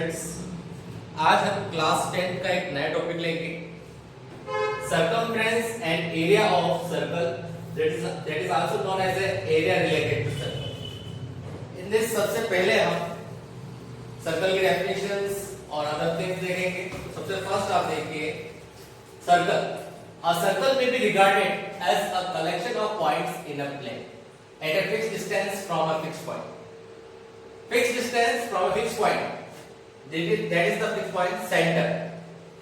Students, आज हम class 10 का एक नया टॉपिक लेंगे, circumference and area of circle that is also known as a area related to circle. In this सबसे पहले हम सर्कल की डेफिनेशंस और अदर थिंग्स देखेंगे. सबसे फर्स्ट आप देखिए circle. A circle may be regarded as a collection of points in a plane at a fixed distance from a fixed point. Fixed distance from a fixed point, that is the fixed point center.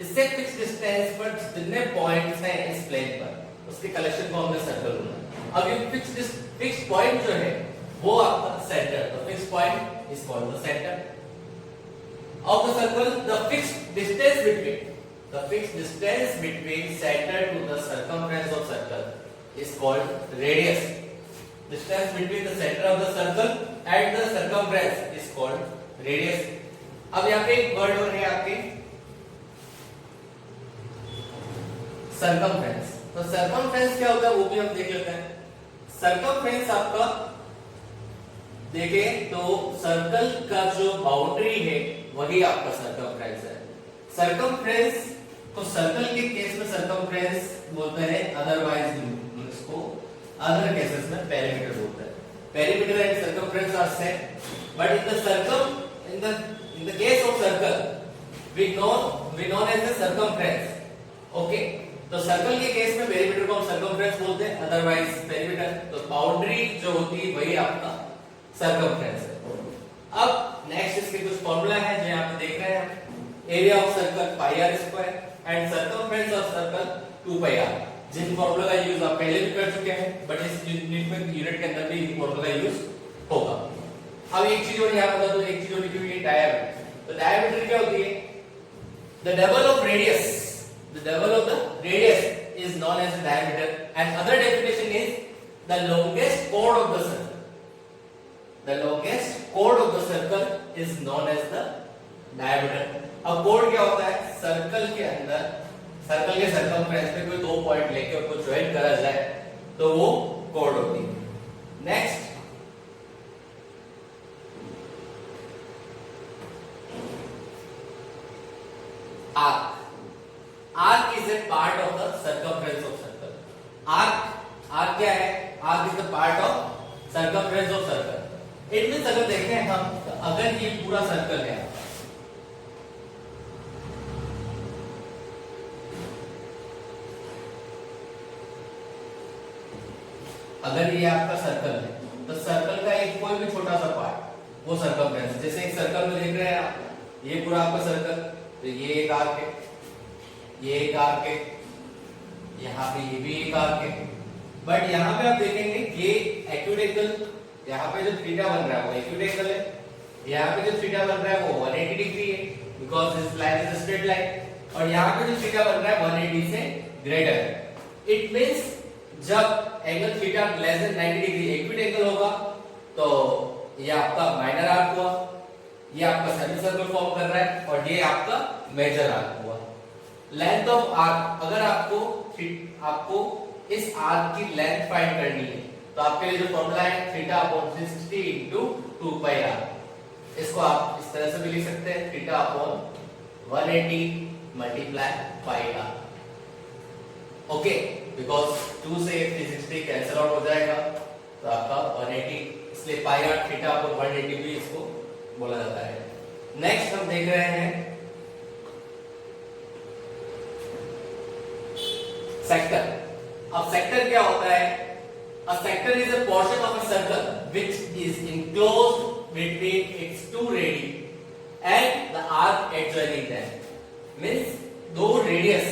इससे fixed distance पर जितने points हैं इस plane पर उसके collection को हमने circle बोला. अब ये फिक्स्ड पॉइंट जो है वो आपका सेंटर, तो fixed point is called the centre of the circle. The fixed distance between centre to the circumference of circle is called radius. Distance between the center of the circle and the circumference is called radius. अब यहाँ पे एक word हो रही है आपकी circumference. तो circumference क्या होता है वो भी हम देख लेते हैं. circumference आपका देखें तो सर्कल का जो बाउंड्री है वही आपका circumference है. circumference तो सर्कल के केस में circumference बोलते हैं, अदरवाइज इसको other cases में perimeter बोलते हैं. Perimeter and circumference are same, but in the circle, in the case of circle, we known as the circumference. Okay, तो सर्कल के केस में perimeter को हम circumference बोलते हैं, otherwise perimeter. तो boundary जो होती है वही आपका circumference है. अब next इसके कुछ फॉर्मूला है जो यहाँ पे देख रहे हैं. Area of circle pi r square and circumference of circle 2 pi r. Jin formula का यूज आप पहले भी कर चुके हैं, बट इस यूनिट के अंदर भी इन फॉर्मूला का यूज होगा. अब एक चीज और यहाँ बता दो, एक चीज और लिखी हुई है डायमीटर. तो डायमीटर क्या होती है? The double of radius, the double of the radius is known as diameter and other definition is the longest कोड of the circle. The longest कोड of the circle is known as the diameter. अब कोड क्या होता है? Circle के अंदर circle के सर्कमफ्रेंस पे कोई दो पॉइंट लेके उसको ज्वाइन करा जाए तो वो कोड होती है. Next arc is a part of the circumference of circle. Arc क्या है? Arc is the part of circumference of circle. It means अगर देखें हम, अगर ये पूरा सर्कल है, अगर ये आपका सर्कल है तो सर्कल का एक कोई भी छोटा सा पार्ट वो सर्कमफ्रेंस. जैसे एक सर्कल में देख रहे हैं आप, ये पूरा आपका सर्कल, तो ये एक आर्क है, ये एक आर्क है, यहाँ पे ये भी एक आर्क है. बट यहाँ पे आप देखेंगे ये एक्यूट एंगल, यहाँ पे जो थीटा बन रहा है वो एक्यूट एंगल है, यहाँ पे जो थीटा बन रहा है वो 180 डिग्री है because this line is straight line, और यहाँ पे जो थीटा बन रहा है 180 से ग्रेटर है. इट मींस जब angle theta less than 90 degree acute angle होगा तो ये आपका माइनर आर्क हुआ, ये आपका सेमी सर्कल फॉर्म कर रहा है, और ये आपका मेजर आर्क हुआ. लेंथ ऑफ आर्क, अगर आपको इस आर्क की लेंथ फाइंड करनी है तो आपके लिए जो फॉर्मूला है थीटा अपॉन 360 इनटू 2 पाई r. इसको आप इस तरह से भी लिख सकते हैं, theta upon 180 multiply pi r. Okay, because 2 से 360 कैंसिल आउट हो जाएगा तो आपका 180, इसलिए पाई r थीटा अपॉन 180 भी इसको बोला जाता है. नेक्स्ट हम देख रहे हैं सेक्टर. अब सेक्टर क्या होता है? A sector is a portion of a circle which is enclosed between its two radii and the arc adjoining them. Means दो रेडियस,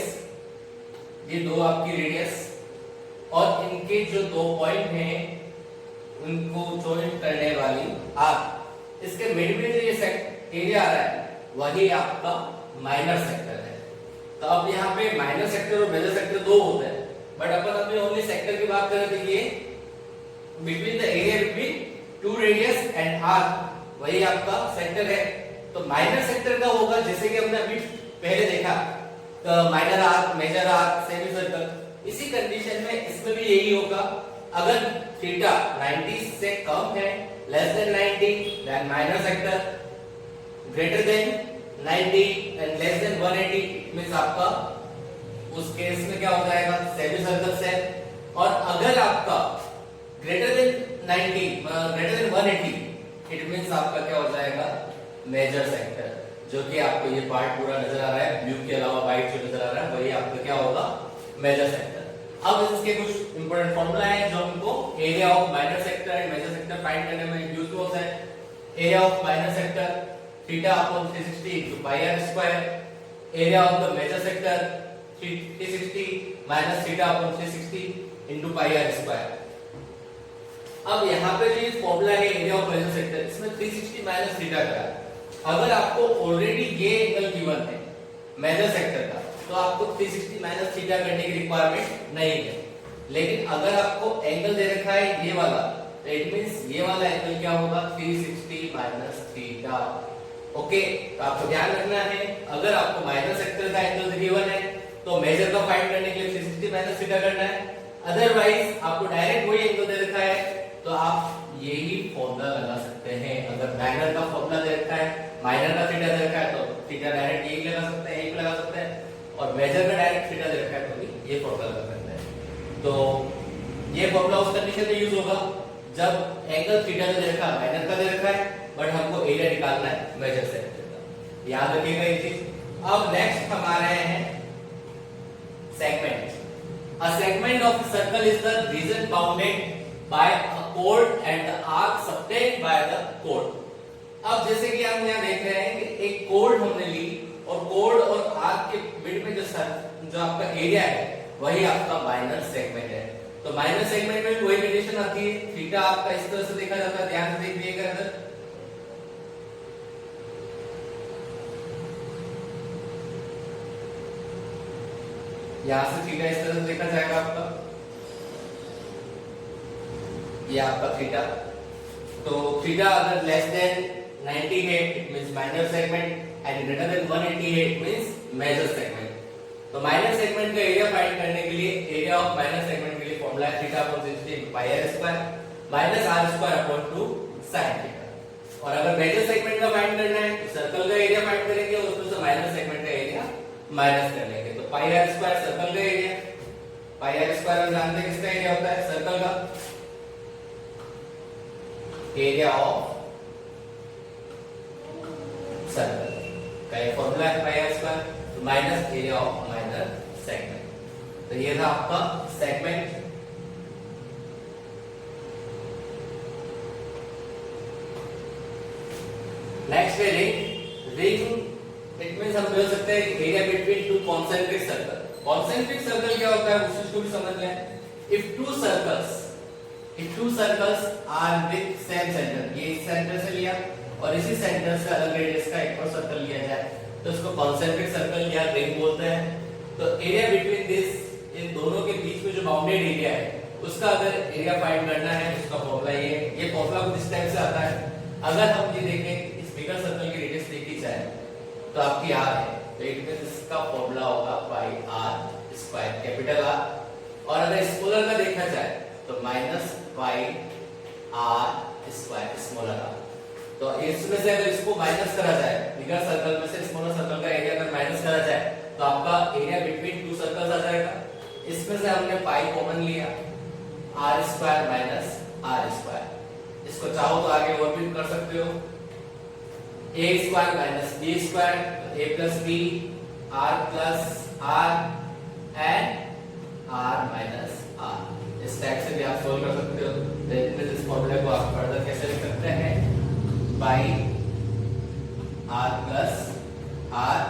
ये दो आपकी रेडियस और इनके जो दो पॉइंट हैं उनको ज्वाइन करने वाली आर्क, इसके मिड में जो ये एरिया आ रहा है वही आपका माइनर सेक्टर है. तो अब यहाँ पे माइनर सेक्टर और मेजर सेक्टर दो होते हैं, बट अपन अपने ओनली सेक्टर की बात करें तो ये between the area between to radius and arc वही आपका सेक्टर है. तो माइनर सेक्टर का होगा जैसे कि हमने अभी पहले देखा, तो minor arc, major arc, semi circle. इसी कंडीशन में इसमें भी यही होगा. अगर थीटा 90 से कम है, less than 90, then minor sector, greater than 90 and less than 180 means आपका उस केस में क्या हो जाएगा, सेमी सर्कल से। और अगर आपका greater than 90 greater than 180 it means आपका क्या हो जाएगा, मेजर सेक्टर। जो कि आपको ये पार्ट पूरा नजर आ रहा है, ब्लू के अलावा व्हाइट जो नजर आ रहा है वही आपका क्या होगा, मेजर सेक्टर। अब इसके कुछ इंपॉर्टेंट फार्मूला है जो हमको area of minor sector and major sector find करने में यूज होता है। Area of minor sector theta upon 360 into pi r square, area of the major sector 360 minus theta upon 360 into pi r square। अब यहाँ पे जो ये formula है एरिया ऑफ मेजर सेक्टर, इसमें 360 माइनस थीटा का है। अगर आपको ऑलरेडी ये एंगल गिवन है मेजर सेक्टर का, तो आपको 360 माइनस थीटा करने की रिक्वायरमेंट नहीं है। लेकिन अगर आपको एंगल दे रखा है ये वाला, तो इट मींस ये वाला एंगल क्या होगा, 360 माइनस थीटा। ओके, तो आपको ध्यान रखना है अगर आपको माइनर सेक्टर का एंगल गिवन है तो मेजर का फाइंड करने के लिए 360 माइनस थीटा करना है। अदरवाइज आपको डायरेक्ट वही एंगल दे रखा है तो आप यही फॉर्मूला लगा सकते हैं। अगर माइनर का फॉर्मूला दे रखा है, माइनर का थीटा दे रखा है तो थीटा डायरेक्ट यही लगा सकते हैं, यही लगा सकते हैं। और मेजर का डायरेक्ट थीटा दे रखा है तो भी ये फॉर्मूला लगा सकते हैं। तो ये फॉर्मूला उस कंडीशन में यूज होगा जब एंगल थीटा दे रखा है, माइनर का दे रखा है, बट हमको एरिया निकालना है मेजर सेक्टर का। याद रखिएगा ये चीज। अब नेक्स्ट हम आ रहे हैं segment. A segment of a circle is the region bounded by a chord and the arc subtended by the chord। अब जैसे कि हम यहाँ देख रहे हैं कि एक chord हमने ली और chord और arc के बीच में जो आपका एरिया है वही आपका माइनर सेगमेंट है। तो माइनर सेगमेंट में वही कंडीशन आती है, थीटा आपका इस तरह से देखा जाता है, ध्यान से देखिएगा इधर। यहां से थीटा इस तरह से देखा जाएगा आपका, ये आपका थीटा। तो थीटा अगर लेस देन 90 है it means minor segment and greater than 180 है इट मींस मेजर सेगमेंट। तो माइनर सेगमेंट का एरिया फाइंड करने के लिए एरिया ऑफ माइनर सेगमेंट के लिए फॉर्मूला है theta upon 60 pi r square minus r square upon 2 sin theta. और अगर मेजर सेगमेंट का फाइंड करना है तो सर्कल का एरिया फाइंड करेंगे और उसमें से माइनर सेगमेंट का एरिया माइनस कर लेंगे। तो पाई आर स्क्वायर सर्कल का एरिया, पाई आर स्क्वायर हम जानते हैं किसका एरिया होता है, सर्कल का एरिया ऑफ सर्कल का ये फॉर्मूला है pi r square minus area of minor segment. तो ये था आपका सेगमेंट। नेक्स्ट है रिंग। रिंग इट मींस हम बोल सकते हैं area between two concentric circle. Concentric circle क्या होता है उस चीज को भी समझ लें। If two circles are with same centre, ये इस सेंटर से लिया और इसी सेंटर से अलग रेडियस का एक और सर्कल लिया जाए तो इसको कॉन्सेंट्रिक सर्कल या रिंग बोलते हैं। तो एरिया बिटवीन दिस, इन दोनों के बीच में जो बाउंडेड एरिया है उसका अगर एरिया फाइंड करना है उसका फॉर्मूला ये फॉर्मूला कुछ इस टाइप से आता है। अगर हम ये देखें इस बिगर सर्कल की रेडियस देखी जाए तो आपकी r है, तो इट मींस इसका फॉर्मूला होगा पाई r स्क्वायर कैपिटल R। और अगर स्मॉलर का देखा जाए तो minus pi r square smaller r। तो इसमें से अगर इसको माइनस करा जाए, बिगर सर्कल में से स्मॉलर सर्कल का एरिया अगर माइनस करा जाए तो आपका एरिया बिटवीन टू सर्कल्स आ जाएगा। इसमें से हमने पाई कॉमन लिया, r square minus r square. इसको चाहो तो आगे और भी कर सकते हो, a square minus b square, a plus b, r plus r and r minus r। इस टाइप से भी आप सोल्व कर सकते हो। तो इस फॉर्मूले को आप फर्दर कैसे लिख सकते हैं, by r plus r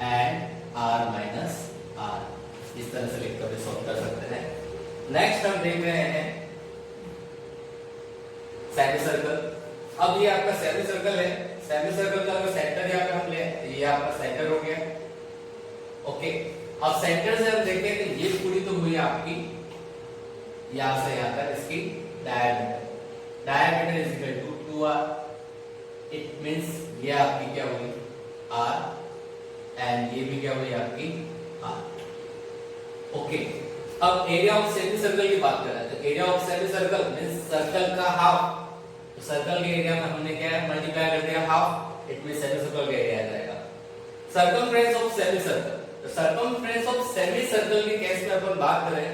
and r minus r, इस तरह से लिखकर भी सोल्व कर सकते हैं। नेक्स्ट हम देख रहे हैं सेमी सर्कल। अब ये आपका सेमी सर्कल है, सेमी सर्कल का अगर सेंटर यहाँ पे हम ले, ये आपका सेंटर हो गया। ओके, अब सेंटर से हम देखें तो ये पूरी तो हुई आपकी यहाँ से यहाँ तक इसकी diameter. Diameter is equal to 2r। It means ये आपकी क्या हुई r एंड ये भी क्या हुई आपकी r। ओके, अब एरिया ऑफ सेमी सर्कल की बात कर रहे हैं। तो area of semi circle means circle का हाफ। तो सर्कल के एरिया में हमने क्या है मल्टीप्लाई कर दिया half, it means semi circle का एरिया आ सर्कमफ्रेंस ऑफ सेमी सर्कल, तो सर्कमफ्रेंस ऑफ सेमी सर्कल के केस में अपन बात करें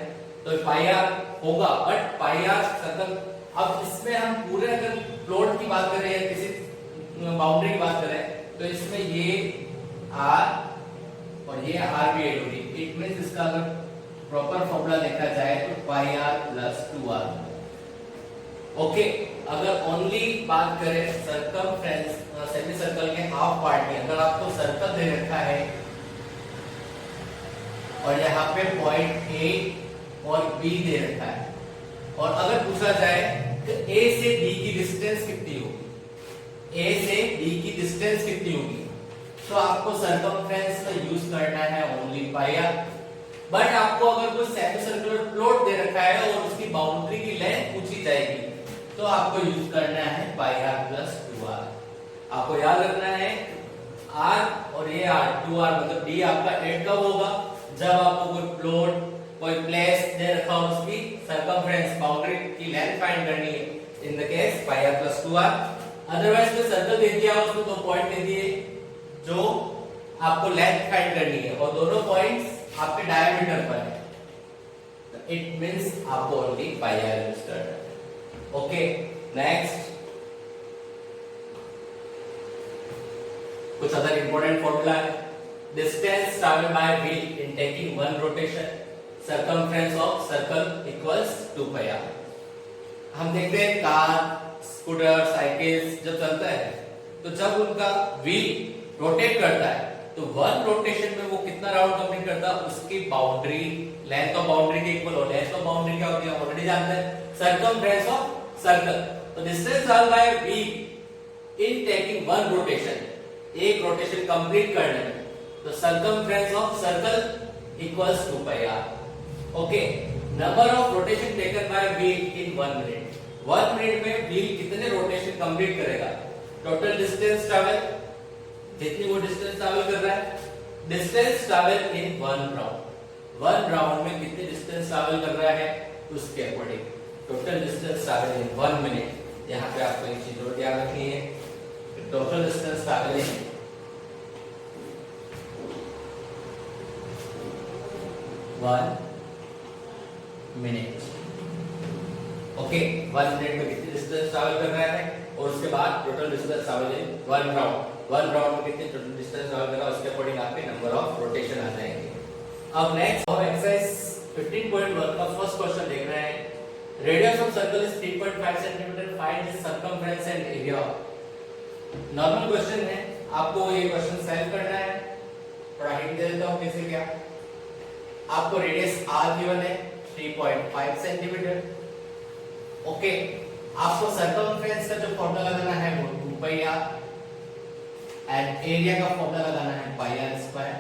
तो पाई आर होगा, बट पाई आर सर्कल, अब इसमें हम पूरे अगर प्लॉट की बात करें या किसी बाउंड्री की बात करें तो इसमें ये आर और ये आर भी ऐड होगी, इट मींस इसका अगर प्रॉपर फॉर्मूला देखा जाए तो pi r plus 2r। Okay, अगर ओनली बात करें सर्कमफ्रेंस सेमी सर्कल के हाफ पार्ट की, अगर आपको सर्कल दे रखा है और यहाँ पे पॉइंट ए और बी दे रखा है, और अगर पूछा जाए कि ए से बी की डिस्टेंस कितनी होगी, ए से बी की डिस्टेंस कितनी होगी, तो आपको सर्कमफ्रेंस का यूज करना है ओनली पाई आर। बट आपको अगर कोई सेमी सर्कुलर प्लॉट दे रखा है और उसकी बाउंड्री की लेंथ पूछी जाएगी तो आपको यूज करना है पाई आर प्लस 2r। आपको याद रखना है r और ये r 2r मतलब d आपका ऐड कब होगा, जब आपको कोई प्लॉट कोई प्लेस दे रखा हो, उसकी सर्कमफ्रेंस बाउंड्री की लेंथ फाइंड करनी है, in the case pi r plus 2r। Otherwise कोई सर्कल दे दिया उसमें दो पॉइंट दे दिए जो आपको लेंथ फाइंड करनी है और दोनों पॉइंट्स आपके डायमीटर पर है, तो इट मींस आपको ओनली पाई आर यूज करना है। ओके, नेक्स्ट कुछ अदर इंपॉर्टेंट फॉर्मूला है। Distance travelled by wheel in taking one rotation, circumference of circle equals 2 pi r. हम देखते हैं कार, स्कूटर, साइकिल्स जब चलता है तो जब उनका व्हील रोटेट करता है तो वन रोटेशन में वो कितना राउंड कंप्लीट करता है, उसकी बाउंड्री लेंथ ऑफ बाउंड्री के इक्वल हो। लेंथ ऑफ बाउंड्री क्या होती है ऑलरेडी जानते हैं, सर्कमफ्रेंस ऑफ सर्कल। तो distance travelled by wheel in taking one rotation, एक रोटेशन कंप्लीट करने में, तो circumference of circle equals 2 pi r. Okay, number of rotation taken by wheel in 1 minute, 1 minute में व्हील कितने rotation complete करेगा, total distance travel जितनी वो distance travel कर रहा है, distance travel in 1 round, 1 round में कितनी डिस्टेंस ट्रैवल कर रहा है उसके according total distance travel in 1 minute. यहाँ पे आपको एक चीज और ध्यान रखनी है, total distance travel in 1 minute. Okay, 1 minute में कितनी डिस्टेंस ट्रैवल कर रहा है और उसके बाद total distance travel in 1 round, 1 round में कितनी टोटल डिस्टेंस ट्रैवल कर रहा है उसके अकॉर्डिंग आपके नंबर ऑफ रोटेशन आ जाएंगे। अब नेक्स्ट हम एक्सरसाइज 15.1 का फर्स्ट क्वेश्चन देख रहे हैं। Radius of circle is 3.5 centimetre, find the circumference and area. Normal question है, आपको ये क्वेश्चन सॉल्व करना है। थोड़ा हिंट दे देता हूं कैसे क्या। आपको रेडियस r गिवन है 3.5 सेंटीमीटर। ओके, आपको सर्कमफ्रेंस का जो फॉर्मूला लगाना है वो 2 पाई r एंड एरिया का फॉर्मूला लगाना है पाई r स्क्वायर।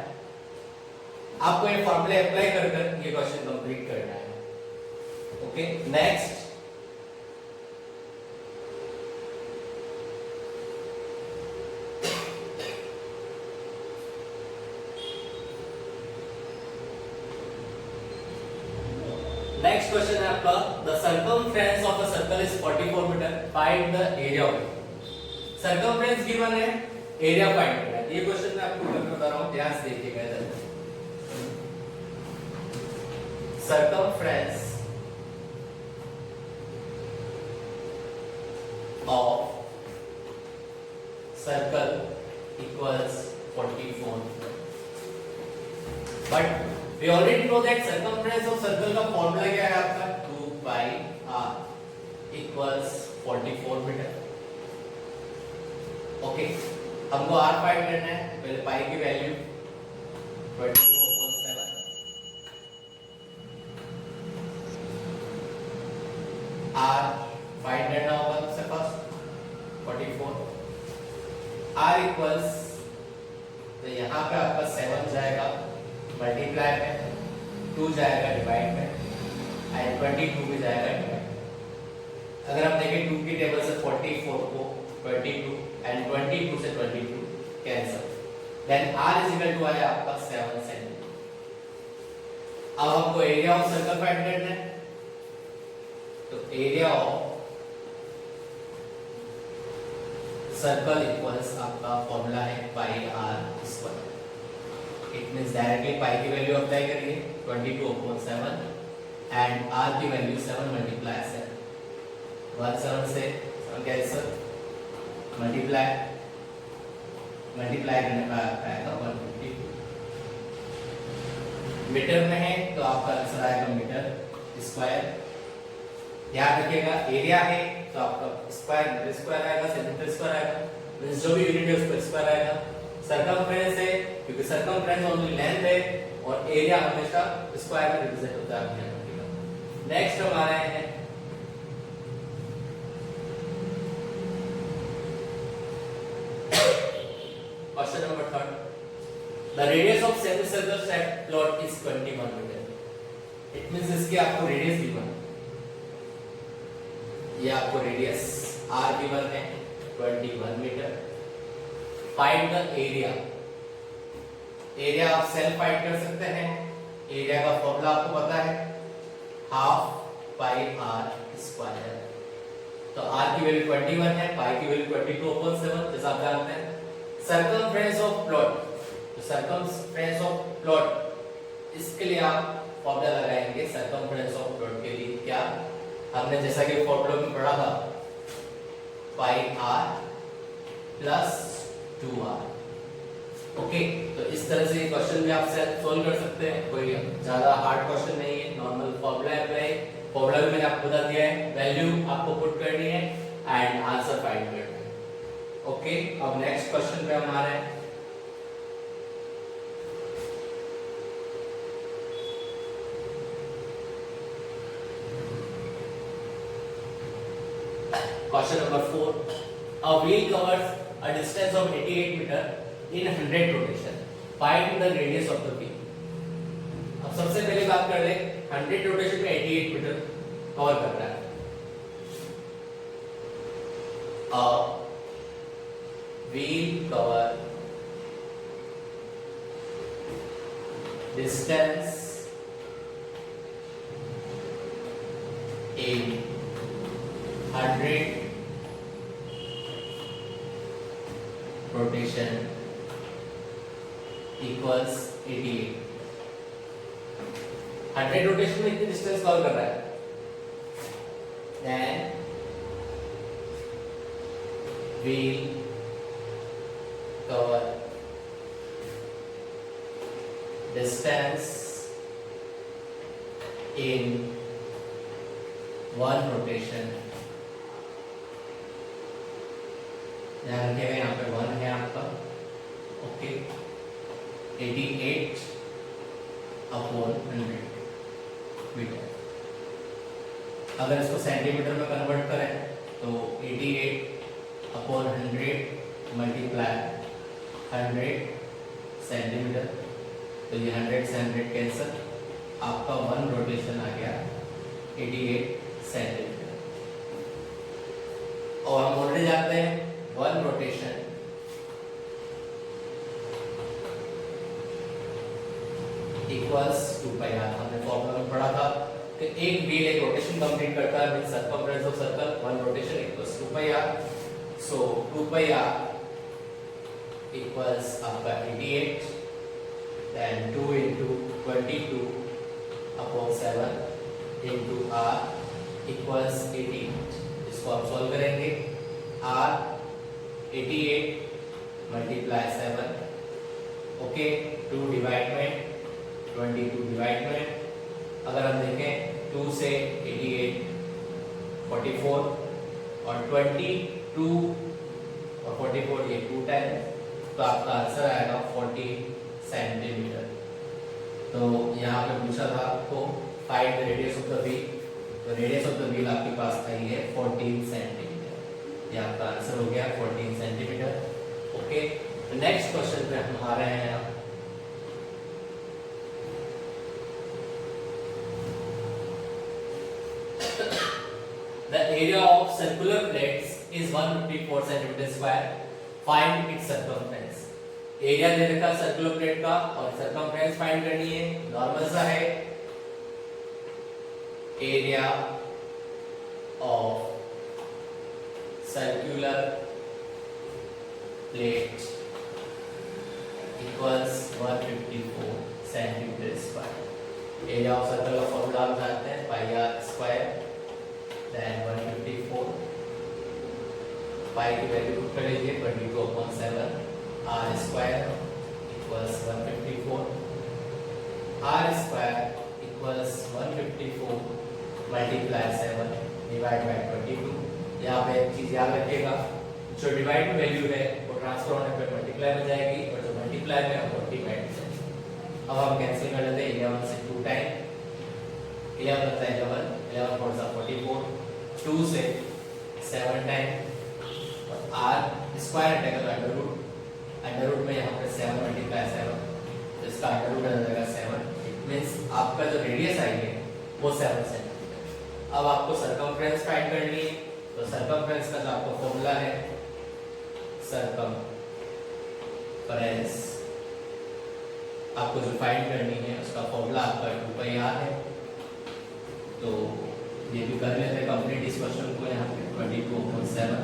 आपको ये फॉर्मूला अप्लाई कर कर ये क्वेश्चन कंप्लीट करना है। ओके, नेक्स्ट नेक्स्ट क्वेश्चन है आपका, the circumference of a circle is 44 metre, find the area of it. Circumference given है, एरिया फाइंड करना है। ये क्वेश्चन मैं आपको करके बता रहा हूं, ध्यान से देखिएगा इधर। Circumference of circle equals 44, but we already know that circumference of circle का फॉर्मूला क्या है आपका 2 पाई r equals 44 मीटर। ओके, हमको r फाइंड करना है। पहले पाई की वैल्यू 22/7, r फाइंड करना होगा सबसे फर्स्ट 44, r इक्वल्स, तो यहाँ पे आपका 7 जाएगा मल्टीप्लाई में, 2 जाएगा डिवाइड में एंड 22 भी जाएगा डिवाइड। अगर आप देखें 2 की टेबल से 44 को 22 एंड 22 से 22 cancel, then r is equal to आया आपका 7 सेंटीमीटर। अब हमको एरिया ऑफ सर्कल फाइंड करना है, तो एरिया ऑफ सर्कल इक्वल्स आपका फॉर्मूला है pi r square. It means directly pi की वैल्यू अप्लाई करिए 22/7 एंड आर की वैल्यू 7 मल्टीप्लाई 7 7 से 7 कैंसिल मल्टीप्लाई करने पर आएगा 152 मीटर में है तो आपका आंसर आएगा मीटर स्क्वायर। याद रखिएगा एरिया है तो आपका स्क्वायर मीटर स्क्वायर आएगा, सेंटीमीटर स्क्वायर आएगा, मींस जो भी यूनिट है उस पर स्क्वायर आएगा। सर्कमफ्रेंस है क्योंकि सर्कमफ्रेंस ओनली लेंथ है और एरिया हमेशा स्क्वायर में रिप्रेजेंट होता है। नेक्स्ट हमारा है question number 3। The radius of semicircular set plot is 21 metre. It means इसकी आपको रेडियस गिवन, ये आपको रेडियस r गिवन है 21 मीटर। Find the area. एरिया आप सेल्फ फाइंड कर सकते हैं। एरिया का फॉर्मूला आपको पता है हाफ पाई r स्क्वायर। तो r की वैल्यू 21 है, पाई की वैल्यू 22/7 जैसा आप जानते हैं। सर्कमफ्रेंस ऑफ प्लॉट, तो सर्कमफ्रेंस ऑफ प्लॉट इसके लिए आप फॉर्मूला लगाएंगे सर्कमफ्रेंस ऑफ प्लॉट के लिए। क्या हमने जैसा कि फॉर्मूला में पढ़ा था पाई r प्लस 2r। ओके, तो इस तरह से क्वेश्चन भी आप सॉल्व कर सकते हैं। कोई ज्यादा हार्ड क्वेश्चन नहीं है, नॉर्मल फॉर्मूला है। फॉर्मूला भी मैंने आपको बता दिया है, वैल्यू आपको पुट करनी है एंड आंसर फाइंड करना है। ओके, अब नेक्स्ट क्वेश्चन पे हम आ रहे हैं। Question number 4. A wheel covers a distance of 88 meter in 100 rotation. Find the radius of the wheel. अब सबसे पहले बात कर ले 100 रोटेशन में 88 मीटर कवर कर रहा है। A wheel cover distance in 100 rotation equals 88। 100 rotation में इतनी डिस्टेंस कवर कर रहा है। Then wheel cover distance in one rotation। ध्यान रखिएगा यहाँ पे 1 है आपका। Okay, 88/100 metre. अगर इसको सेंटीमीटर में कन्वर्ट करें तो 88/100 मल्टीप्लाई 100 सेंटीमीटर। तो ये 100 से 100 कैंसिल, आपका 1 रोटेशन आ गया 88 सेंटीमीटर। और हम ऑलरेडी जानते हैं 1 रोटेशन इक्वल्स 2πr। हमने फॉर्मूला में पढ़ा था कि एक व्हील एक रोटेशन कंप्लीट करता है, means circumference of circle 1 rotation equals 2πr। So 2πr equals आपका 88 then 2 into 22/7 into r equals 18। इसको आप सॉल्व करेंगे। r 88 multiply 7। ओके, 2 डिवाइडमेंट 22 डिवाइडमेंट। अगर हम देखें 2 से 88 44 और 22 और 44 ये 2 टाइम्स, तो आपका आंसर आएगा 40 सेंटीमीटर। तो यहाँ पे पूछा था आपको find the radius of the wheel. तो रेडियस ऑफ द व्हील आपके पास आई है 14 सेंटीमीटर। ये आपका आंसर हो गया 14 सेंटीमीटर। ओके, तो नेक्स्ट क्वेश्चन पे हम आ रहे हैं। The area of circular plates is 154 centimeter square. Find its circumference. Area दे रखा सर्कुलर प्लेट का और सर्कमफ्रेंस फाइंड करनी है। नॉर्मल सा है, area of circular plate equals 154 centimetre square. Area of circle का फॉर्मूला हम जानते हैं, pi r square then 154, pi की वैल्यू पुट कर लीजिए 22/7, r square equals 154, r square equals 154 multiply 7 divide by 22। यहाँ पे एक चीज याद रखिएगा, जो डिवाइड वैल्यू है वो ट्रांसफर होने पे मल्टीप्लाई में जाएगी और जो मल्टीप्लाई में वो डिवाइड में जाएगी। अब हम कैंसिल कर लेते हैं, 11 से 2 टाइम 11 होता है 11, 11 4 सा 44, 2 से 7 टाइम और आर स्क्वायर हटेगा तो अंडर रूट में यहाँ पे 7 मल्टीप्लाई 7 तो इसका अंडर रूट आ जाएगा 7। इट मींस आपका जो रेडियस आई है वो 7 सेंटीमीटर। अब आपको सर्कमफ्रेंस फाइंड करनी है, तो सर्कमफ्रेंस का जो आपको फॉर्मूला है, सर्कमफ्रेंस आपको जो फाइंड करनी है उसका फॉर्मूला आपका 2πr है। तो ये भी कर लेते हैं कंप्लीट इस क्वेश्चन को। यहाँ पे 22/7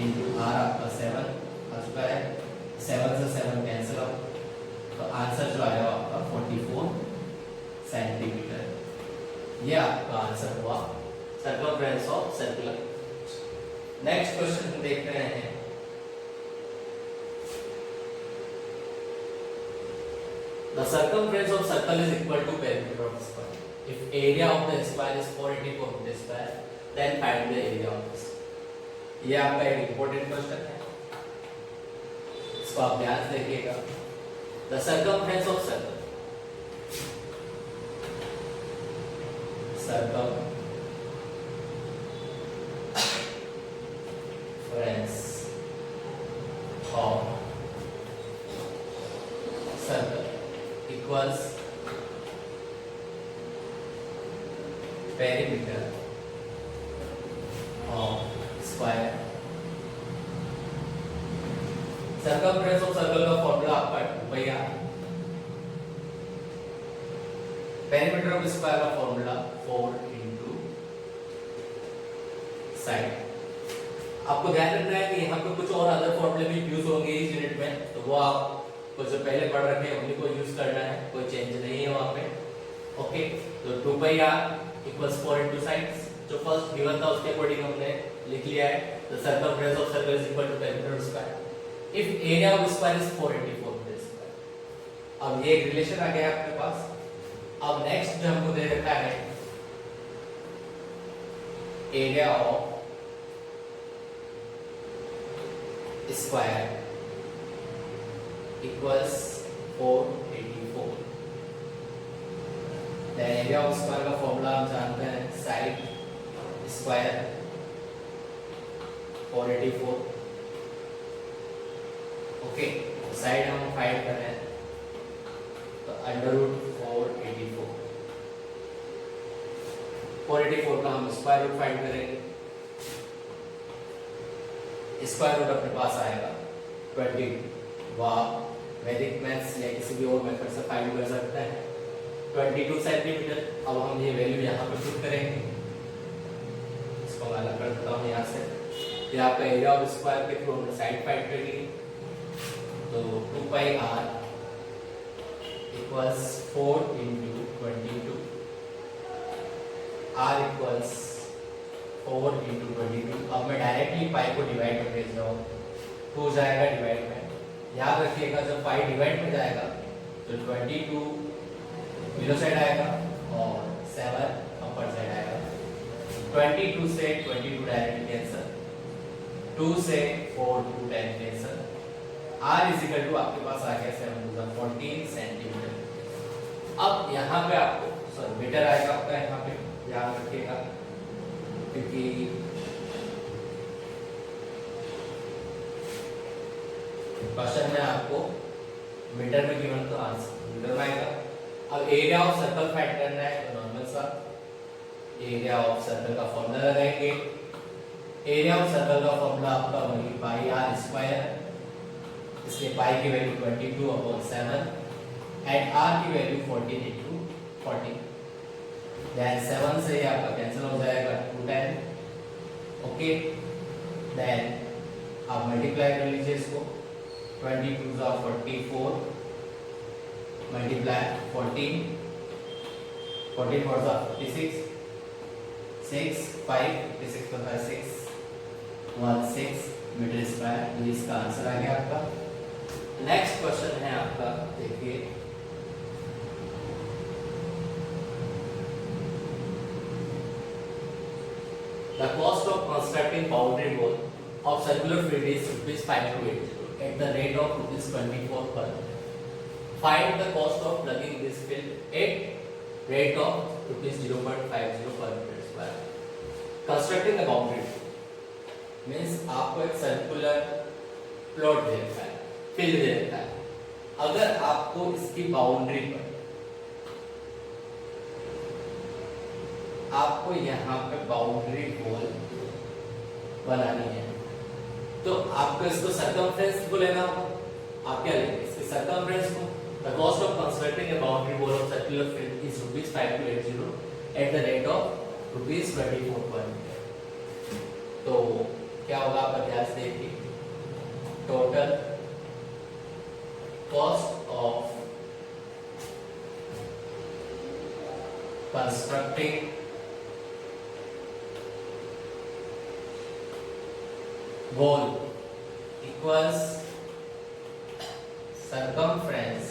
इंटू आर आपका 7 आ चुका है, 7 से 7 कैंसिल आउट, तो आंसर जो आया आपका 44 सेंटीमीटर। ये आपका आंसर हुआ circumference of circular. Next question हम देख रहे हैं, the circumference of circle is equal to perimeter of square. If area of the square is 484 meter square, then find the area of this. ये आपका एक इम्पोर्टेंट क्वेश्चन है, इसको आप ध्यान से देखिएगा। The circumference of circle, circumference of circle equals perimeter of square। Circumference of circle का फॉर्मूला आपका 2πr, पेरीमीटर ऑफ स्क्वायर का फॉर्मूला 4 इंटू साइड। आपको ध्यान रखना है कि यहाँ पे कुछ और अदर फॉर्मूले भी यूज होंगे इस यूनिट में, तो वो आप कुछ जो पहले पढ़ रखे हैं उन्हीं को यूज करना है, कोई चेंज नहीं है वहाँ पे। ओके, तो 2πr इक्वल्स 4 इंटू साइड्स, जो फर्स्ट गिवन था उसके अकॉर्डिंग हमने लिख लिया है। The circumference of circle is equal to perimeter of square if area of square is 484 metre square. अब ये एक रिलेशन आ गया आपके पास। अब नेक्स्ट जो हमको दे रखा है, area of square equals 484। then area of square का फॉर्मूला हम जानते हैं, साइड स्क्वायर 484। ओके, साइड हम फाइंड कर रहे हैं, तो अंडर रूट 484, 484 का हम स्क्वायर रूट फाइंड करेंगे। स्क्वायर रूट अपने पास आएगा 20। वाह, वैदिक मैथ्स या किसी भी और मेथड से फाइंड कर सकते हैं 22 सेंटीमीटर। अब हम ये वैल्यू यहाँ पे पुट करेंगे, इसको मैं अलग कर देता हूँ यहाँ से। ये आपका एरिया ऑफ स्क्वायर के थ्रू हमने साइड फाइंड कर ली, तो 2πr equals 4 into 22, r equals 4 into 22। अब मैं डायरेक्टली पाई को डिवाइड में भेज रहा हूँ, 2 जाएगा डिवाइड में। याद रखिएगा जब पाई डिवाइड में जाएगा तो 22 मिडल साइड आएगा और 7 अपर साइड आएगा। 22 से 22 डायरेक्टली कैंसिल, 2 से 4 2 10 cancel. r is equal to आपके पास आ गया 7 2 14 सेंटीमीटर। अब यहाँ पे आपको सॉरी मीटर आएगा आपका, यहाँ पे याद रखिएगा, क्योंकि क्वेश्चन में आपको मीटर में गिवन तो आंसर मीटर में आएगा। अब एरिया ऑफ सर्कल फाइंड करना है, तो नॉर्मल सा एरिया ऑफ सर्कल का फॉर्मूला लगाएंगे। एरिया ऑफ सर्कल का फॉर्मूला आपका वही पाई आर स्क्वायर, इसके पाई की वैल्यू 22/7 एंड आर की वैल्यू 14 इंटू 40। देन 7 से ये आपका कैंसिल हो जाएगा 210। ओके, देन आप मल्टीप्लाई कर लीजिए इसको, 22 are 44, multiply 14, 14 4 are 56, 6 5 56 पर 6 1 6 मीटर स्क्वायर। ये इसका आंसर आ गया आपका। नेक्स्ट क्वेश्चन है आपका, देखिए the cost of constructing boundary wall of circular field is rupees 5 to 8 at the rate of rupees 24 per meter. Find the cost of plugging this field at rate of rupees 0.50 per meter square. Constructing a boundary means आपको एक circular plot दे रखा है, field दे रखा है। अगर आपको इसकी boundary पर आपको यहाँ पे बाउंड्री वॉल बनानी है, तो आपको इसको सर्कमफ्रेंस को लेना होगा। आप क्या लेंगे इसके सर्कमफ्रेंस को। The cost of constructing A boundary wall of circular field is rupees 5280 eight the rate of rupees 24 पर मीटर। तो क्या होगा आपका, ध्यान से देखिए, total cost of constructing wall equals circumference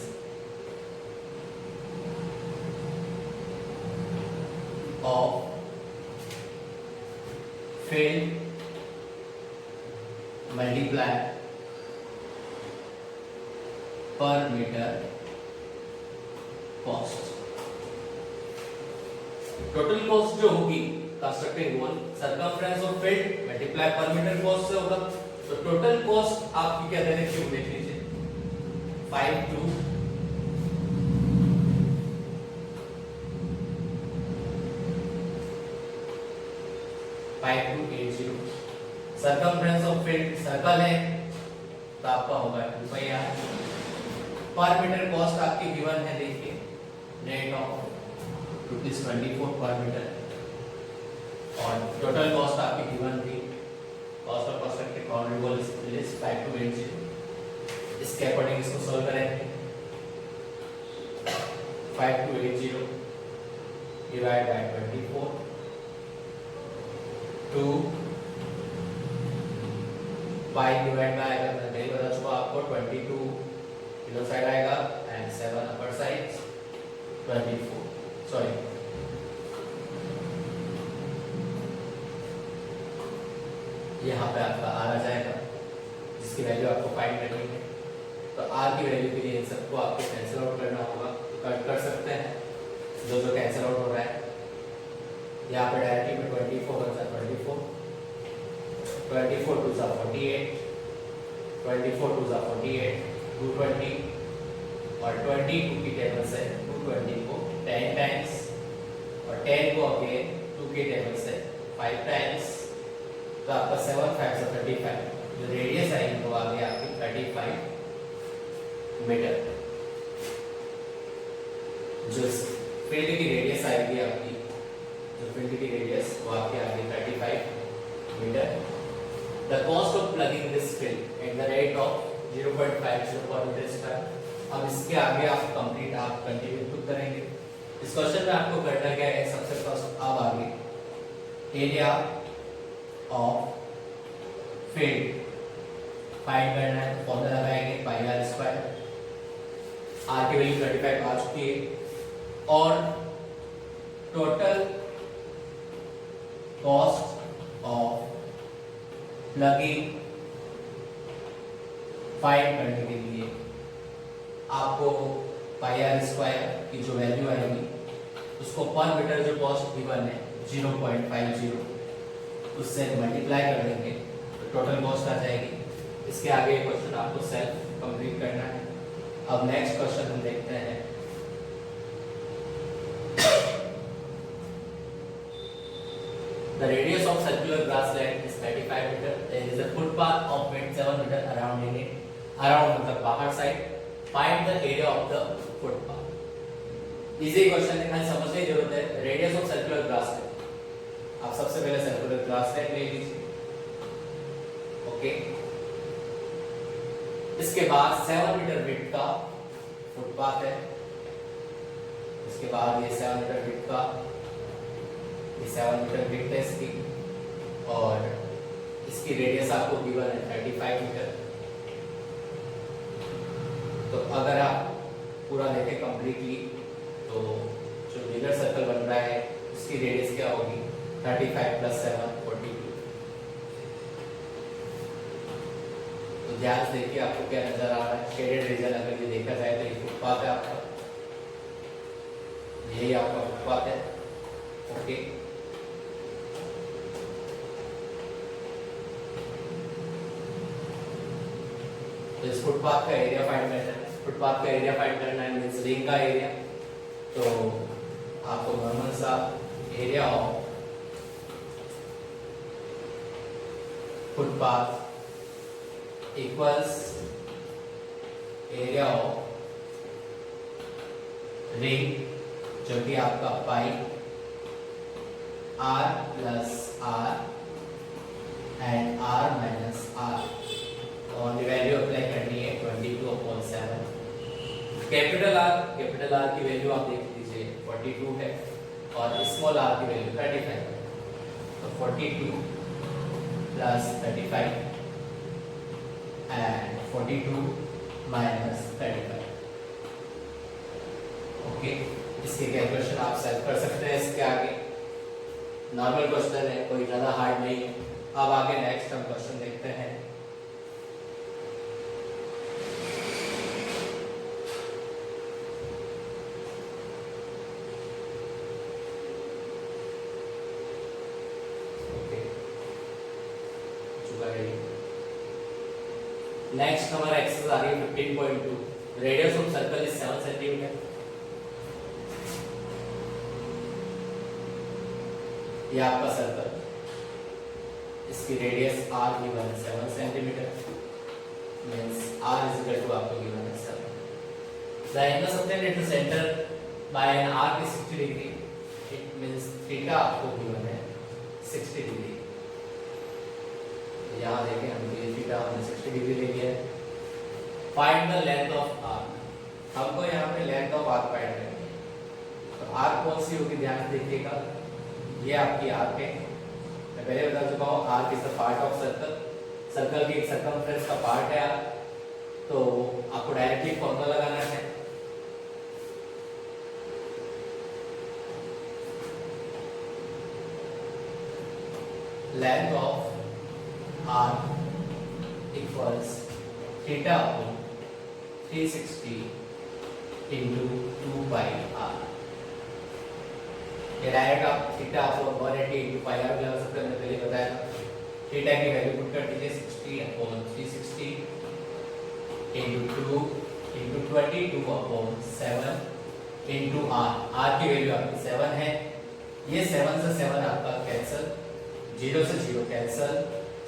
of field multiply per meter cost। Total cost जो होगी constructing wall circumference of field multiply पर मीटर कॉस्ट से होगा। तो टोटल कॉस्ट आपकी क्या दे रखी है, देख लीजिए 5280। सर्कमफ्रेंस ऑफ फील्ड सर्कल है तो आपका होगा 2 पाई r। पर मीटर कॉस्ट आपकी गिवन है, देखिए रेट ऑफ ₹24 पर मीटर, और टोटल कॉस्ट आपकी गिवन थी, cost of constructing boundary wall is 5280। इसके अकॉर्डिंग इसको सॉल्व करेंगे। 5280 divide by 24 2 pi divide by, अगर मैं नहीं बता चुका आपको, 22 किलो साइड आएगा एंड 7 अपर साइड 24, सॉरी यहाँ पे आपका r आ जाएगा, जिसकी वैल्यू आपको फाइंड करनी है। तो r की वैल्यू के लिए इन सबको आपको कैंसिल आउट करना होगा, तो कट कर सकते हैं जो जो कैंसिल आउट हो रहा है। यहाँ पे डायरेक्टली में 24 बचा 24, 24 2 सा 48, 24 2 सा 48, 220 और 22 की टेबल से 220 को 10 टाइम्स और 10 को अगेन 2 की टेबल से 5 टाइम्स, तो आपका 7 5 से 35, जो रेडियस आएगी वो आ गई आपकी 35 मीटर। जो फील्ड की रेडियस आएगी आपकी, जो फील्ड की रेडियस वो आपकी आ गई 35 metre. The cost of plugging this field at the rate of 0.50 per metre square. अब इसके आगे आप कंप्लीट आप कंटिन्यू खुद करेंगे। इस क्वेश्चन में आपको करना क्या है, सबसे फर्स्ट अब आगे एरिया ऑफ फील्ड फाइंड करना है। तो फॉर्मूला लगाएंगे पाई आर स्क्वायर, आर की वैल्यू 35 आ चुकी है, और total cost of plugging find करने के लिए आपको पाई आर स्क्वायर की जो वैल्यू आएगी उसको पर मीटर जो कॉस्ट गिवन है 0.50 उससे मल्टीप्लाई कर देंगे तो टोटल कॉस्ट आ जाएगी। इसके आगे क्वेश्चन आपको सेल्फ कंप्लीट करना है। अब नेक्स्ट क्वेश्चन हम देखते हैं। The radius of circular grassland is 35 meter. There is a footpath of 27 meter around in it. Around मतलब बाहर side. Find the area of the footpath. Easy question है, खाली समझने की जरूरत है। रेडियस ऑफ सर्कुलर ग्रासलैंड, आप सबसे पहले सर्कुलर ग्रासलैंड ले लीजिए। ओके, इसके बाद 7 मीटर विड्थ का फुटपाथ है। इसके बाद ये 7 मीटर विड्थ का, ये 7 मीटर विड्थ है इसकी, और इसकी रेडियस आपको गिवन है 35 मीटर। तो अगर आप पूरा देखें कंप्लीटली, तो जो बिगर सर्कल बन रहा है उसकी रेडियस क्या होगी, 35 + 7 42। तो ध्यान से देखिए आपको क्या नजर आ रहा है, शेडेड रीजन अगर ये देखा जाए तो ये फुटपाथ है आपका, यही आपका फुटपाथ है। ओके, तो इस फुटपाथ का एरिया फाइंड करना है। फुटपाथ का एरिया फाइंड करना है मींस रिंग का एरिया। तो आपको नॉर्मल सा area of footpath equals area of ring, जो कि आपका पाई r + r and r - r, और वैल्यू अप्लाई करनी है 22/7। कैपिटल R की वैल्यू आप देख लीजिए 42 है, और स्मॉल r की वैल्यू 35 है। तो 42 + 35 एंड 42 - 35। ओके, इसके कैलकुलेशन आप सेल्फ कर सकते हैं। इसके आगे नॉर्मल क्वेश्चन है, कोई ज़्यादा हार्ड नहीं है। अब आगे नेक्स्ट हम क्वेश्चन देखते हैं। नेक्स्ट हमारा एक्सरसाइज आ रही है 15.2। Radius of circle is 7 centimetre. ये आपका सर्कल, इसकी रेडियस r गिवन है 7 सेंटीमीटर, मींस r = आपको गिवन है 7। The angle subtended to centre by an arc is 60 degree. It means theta आपको गिवन है 60 डिग्री। यहाँ देखें, हम ये थीटा हमने 60 डिग्री ले लिया है। Find the length of arc. हमको यहाँ पे लेंथ ऑफ आर्क फाइंड करनी है। तो आर्क कौन सी होगी, ध्यान से देखिएगा। ये आपकी आर्क है, मैं पहले बता चुका हूँ, arc is the part of circle. Circle की एक सर्कमफ्रेंस का पार्ट है आर्क। तो आपको डायरेक्टली फॉर्मूला लगाना है। Length of arc equals theta upon 360 into 2 pi r। ये डायरेक्ट आप theta upon 180 into pi r लगा सकते हैं। मैं पहले बताया था, थीटा की वैल्यू पुट कर दीजिए 60 upon 360 into 2 into 22/7 into r। r की वैल्यू आपकी 7 है। ये 7 से 7 आपका कैंसिल, 0 से 0 कैंसिल,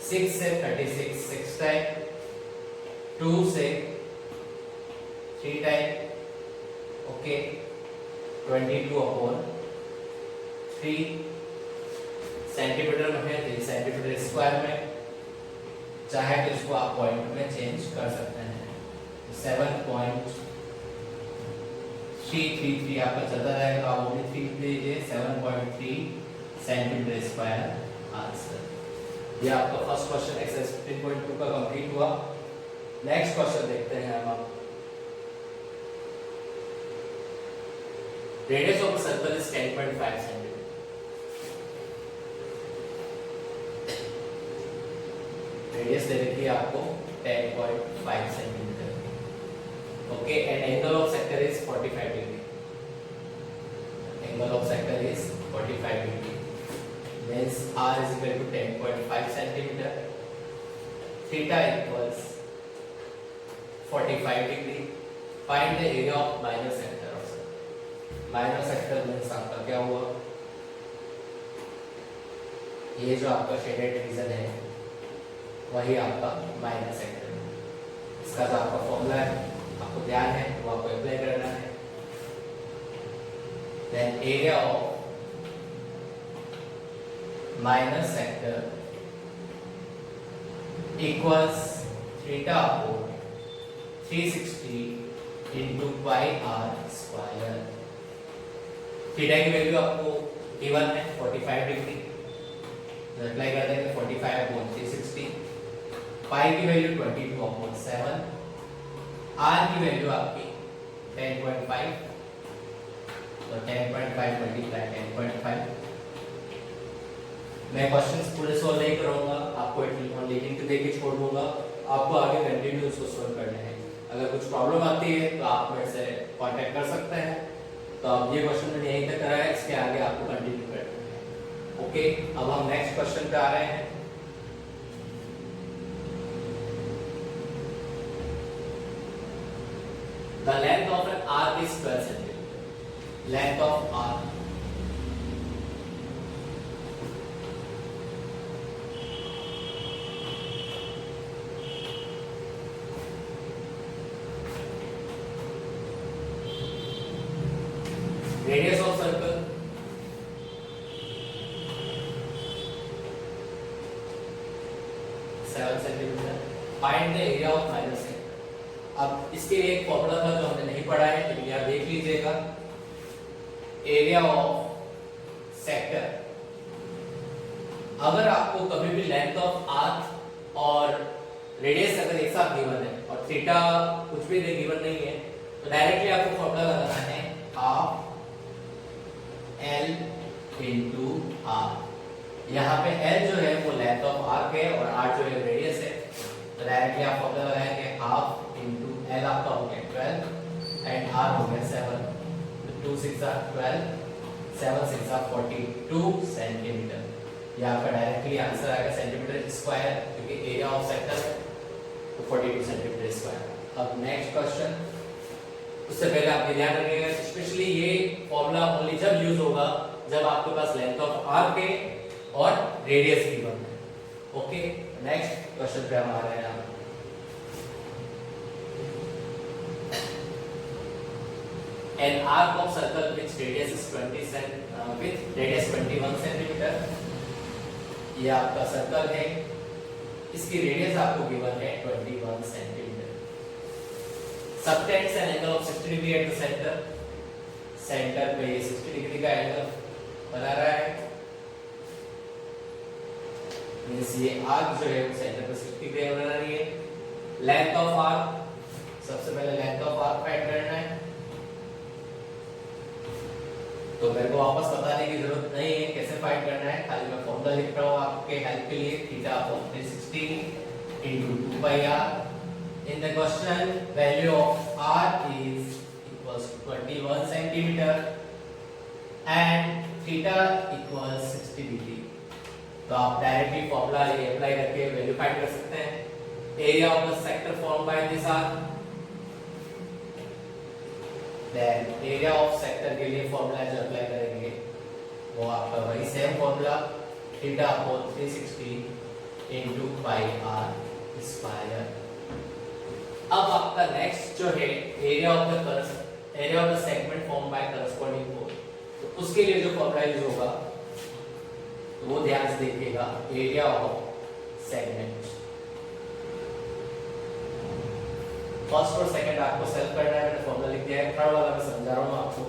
6 से 36 6 टाइम, 2 से 3 टाइम। ओके, 22/3 सेंटीमीटर में है, 3 सेंटीमीटर स्क्वायर में। चाहे तो इसको आप पॉइंट में चेंज कर सकते हैं। 7.333 आपका चलता रहेगा, तो आप वो भी 3 लीजिए। 7.3 सेंटीमीटर स्क्वायर आंसर। ये आपका फर्स्ट क्वेश्चन एक्सरसाइज 15.2 का कंप्लीट हुआ। नेक्स्ट क्वेश्चन देखते हैं हम। Radius of circle is 10.5 centimetre. Radius दे रखी है आपको 10.5 centimetre. Okay, and angle of sector is 45 degree. Angle of sector is 45 degree, means r is equal to 10.5 centimeter. Theta equals 45 degree. Find the area of minor sector of circle. Minor sector means आपका क्या हुआ, ये जो आपका shaded region है वही आपका minor sector है। इसका जो आपका फॉर्मूला है आपको ध्यान है, वो आपको अप्लाई करना है। Then area of minor sector equals theta upon 360 into pi r square. Theta की वैल्यू आपको गिवन है 45 डिग्री, अप्लाई कर देंगे 45/360। पाई की वैल्यू 22/7, आर की वैल्यू आपकी 10.5, तो 10.5 मल्टीप्लाई 10.5। मैं क्वेश्चंस पूरे सॉल्व नहीं करूंगा, आपको लिखित देके छोड़ दूंगा, आपको आगे कंटिन्यू उसको सॉल्व करना है। अगर कुछ प्रॉब्लम आती है तो आप मेरे से कांटेक्ट कर सकते हैं। तो अब ये क्वेश्चन मैंने यहीं तक करा है, इसके आगे आपको कंटिन्यू करना है। ओके, अब हम नेक्स्ट क्वेश्चन पे आ रहे हैं। The length of an arc is 12 centimeter. Length of arc. Radius of circle. Find the area of minor sector. अब इसके लिए एक फॉर्मूला था जो हमने नहीं पढ़ा है, लेकिन आप देख लीजिएगा। एरिया ऑफ सेक्टर, अगर आपको कभी भी लेंथ ऑफ आर्क और रेडियस अगर एक साथ गिवन है और थीटा कुछ भी गिवन नहीं है, तो डायरेक्टली आपको फॉर्मूला लगाना है हाफ L इंटू आर। यहाँ पे L जो है वो लेंथ ऑफ आर्क है और R जो है रेडियस है, तो डायरेक्टली आप फॉर्मूला लगाएंगे हाफ इंटू L आपका हो गया 12 एंड R हो गया 7, 2 6 12, 7 6 42 सेंटीमीटर। ये आपका डायरेक्टली आंसर आएगा सेंटीमीटर स्क्वायर, क्योंकि एरिया ऑफ सेक्टर है तो 42 सेंटीमीटर स्क्वायर। अब नेक्स्ट क्वेश्चन, उससे पहले आप ध्यान रखिएगा, स्पेशली ये फॉर्मूला ओनली जब यूज होगा जब आपके पास लेंथ ऑफ आर्क है और रेडियस गिवन है। ओके, नेक्स्ट क्वेश्चन पे हम आ रहे हैं। An arc of circle which radius is 21 centimeter. ये आपका सर्कल है, इसकी रेडियस आपको गिवन है 21 centimetre. Subtends an angle of 60 degree at the center. Centre पे ये 60 डिग्री का एंगल बना रहा है, मींस ये आर्क जो है वो सेंटर पे 60 डिग्री बना रही है। लेंथ ऑफ आर्क, सबसे पहले लेंथ ऑफ आर्क फाइंड करना है, तो मेरे को वापस बताने की जरूरत नहीं है कैसे फाइंड करना है, खाली मैं फॉर्मूला लिख रहा हूँ आपके हेल्प के लिए। Theta upon 360 into 2 pi r. In the question, value of r is equals to 21 centimeter and theta equals 60 degree. तो आप डायरेक्टली फॉर्मूला अप्लाई करके वैल्यू फाइंड कर सकते हैं। Area of the sector form by this arc, then area of sector के लिए formula जो apply करेंगे वो आपका वही same formula, theta upon 360 into pi r square. अब आपका नेक्स्ट जो है area of the segment form by corresponding कोड, तो उसके लिए जो फॉर्मूला यूज होगा तो वो ध्यान से देखिएगा। एरिया ऑफ सेगमेंट, फर्स्ट और सेकंड आपको सेल्फ करना है, मैंने फॉर्मूला लिख दिया है। थर्ड वाला मैं समझा रहा हूँ आपको।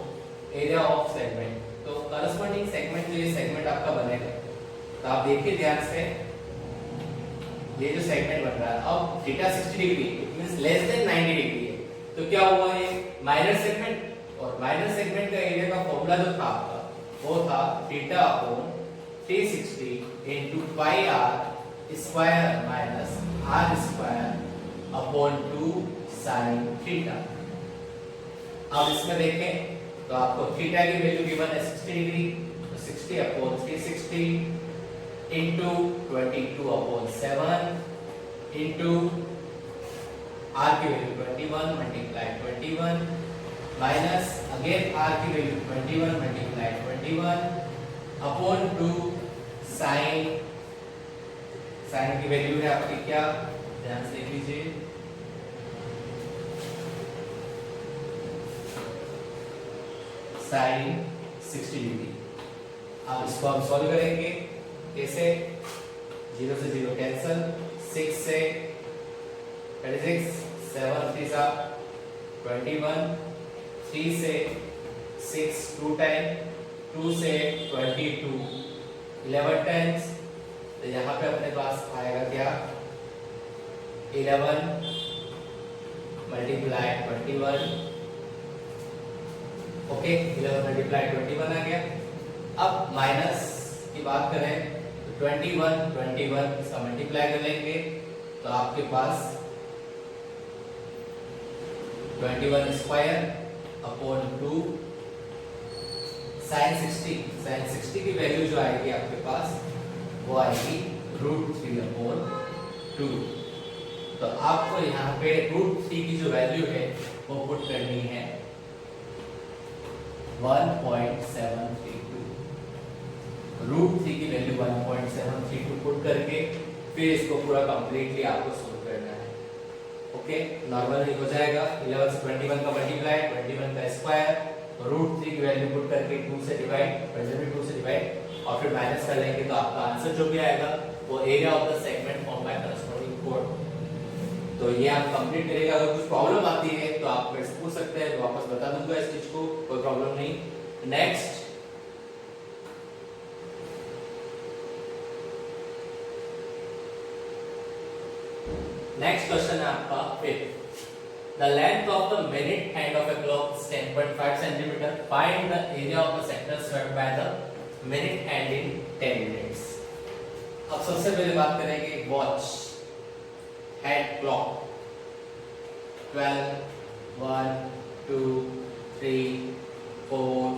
एरिया ऑफ सेगमेंट, तो करस्पॉन्डिंग सेगमेंट जो ये सेगमेंट आपका बनेगा, तो आप देखिए ध्यान से, ये जो सेगमेंट बन रहा है, अब theta 60 degree means less than 90 degree है, तो क्या हुआ ये माइनर सेगमेंट, और माइनर सेगमेंट का एरिया का फॉर्मूला जो था आपका वो था theta upon 360 into pi r square minus r square upon 2 sine theta. अब इसमें देखें तो आपको थीटा की वैल्यू गिवन है 60 डिग्री, तो 60 अपॉन 360 इनटू 22/7 इनटू आर की value 21 multiply 21 minus again r की वैल्यू 21 मल्टीप्लाई 21 अपॉन 2 साइन की वैल्यू है आपकी क्या, ध्यान से देख लीजिए, साइन 60 डिग्री। अब इसको हम सॉल्व करेंगे कैसे, 0 से 0 कैंसिल, 6 से 36 7 3 सा 21, 3 से 6 2 10, 2 से 22, 11 टेंस, तो यहाँ पे अपने पास आएगा क्या 11 मल्टीप्लाई 21, ओके 11 मल्टीप्लाई 21 आ गया। अब माइनस की बात करें तो 21 इसका मल्टीप्लाई कर लेंगे तो आपके पास 21 स्क्वायर अपॉन 2 sin 60 की वैल्यू जो आएगी आपके पास वो आएगी √3 अपॉन 2। तो आपको यहाँ पे √3 की जो वैल्यू है वो पुट करनी है 1.732। √3 की वैल्यू 1.732 पुट करके फिर इसको पूरा कंप्लीटली आपको सोल्व करना है। ओके नॉर्मली हो जाएगा 11 से 21 का मल्टीप्लाई 21 का स्क्वायर √3 की वैल्यू पुट करके 2 से डिवाइड और फिर माइनस कर लेंगे तो आपका आंसर जो भी आएगा वो area of the segment form by corresponding कोड। तो ये आप कंप्लीट करेगा। अगर कुछ प्रॉब्लम आती है तो आप मेरे से पूछ सकते हैं, तो वापस बता दूंगा इस चीज को, कोई प्रॉब्लम नहीं। नेक्स्ट क्वेश्चन है आपका fifth. The length of the minute hand of a clock is 10.5 centimetre. Find the area of the sector swept by the minute hand in 10 minutes. अब सबसे पहले बात करेंगे watch head clock 12 1 2 3 4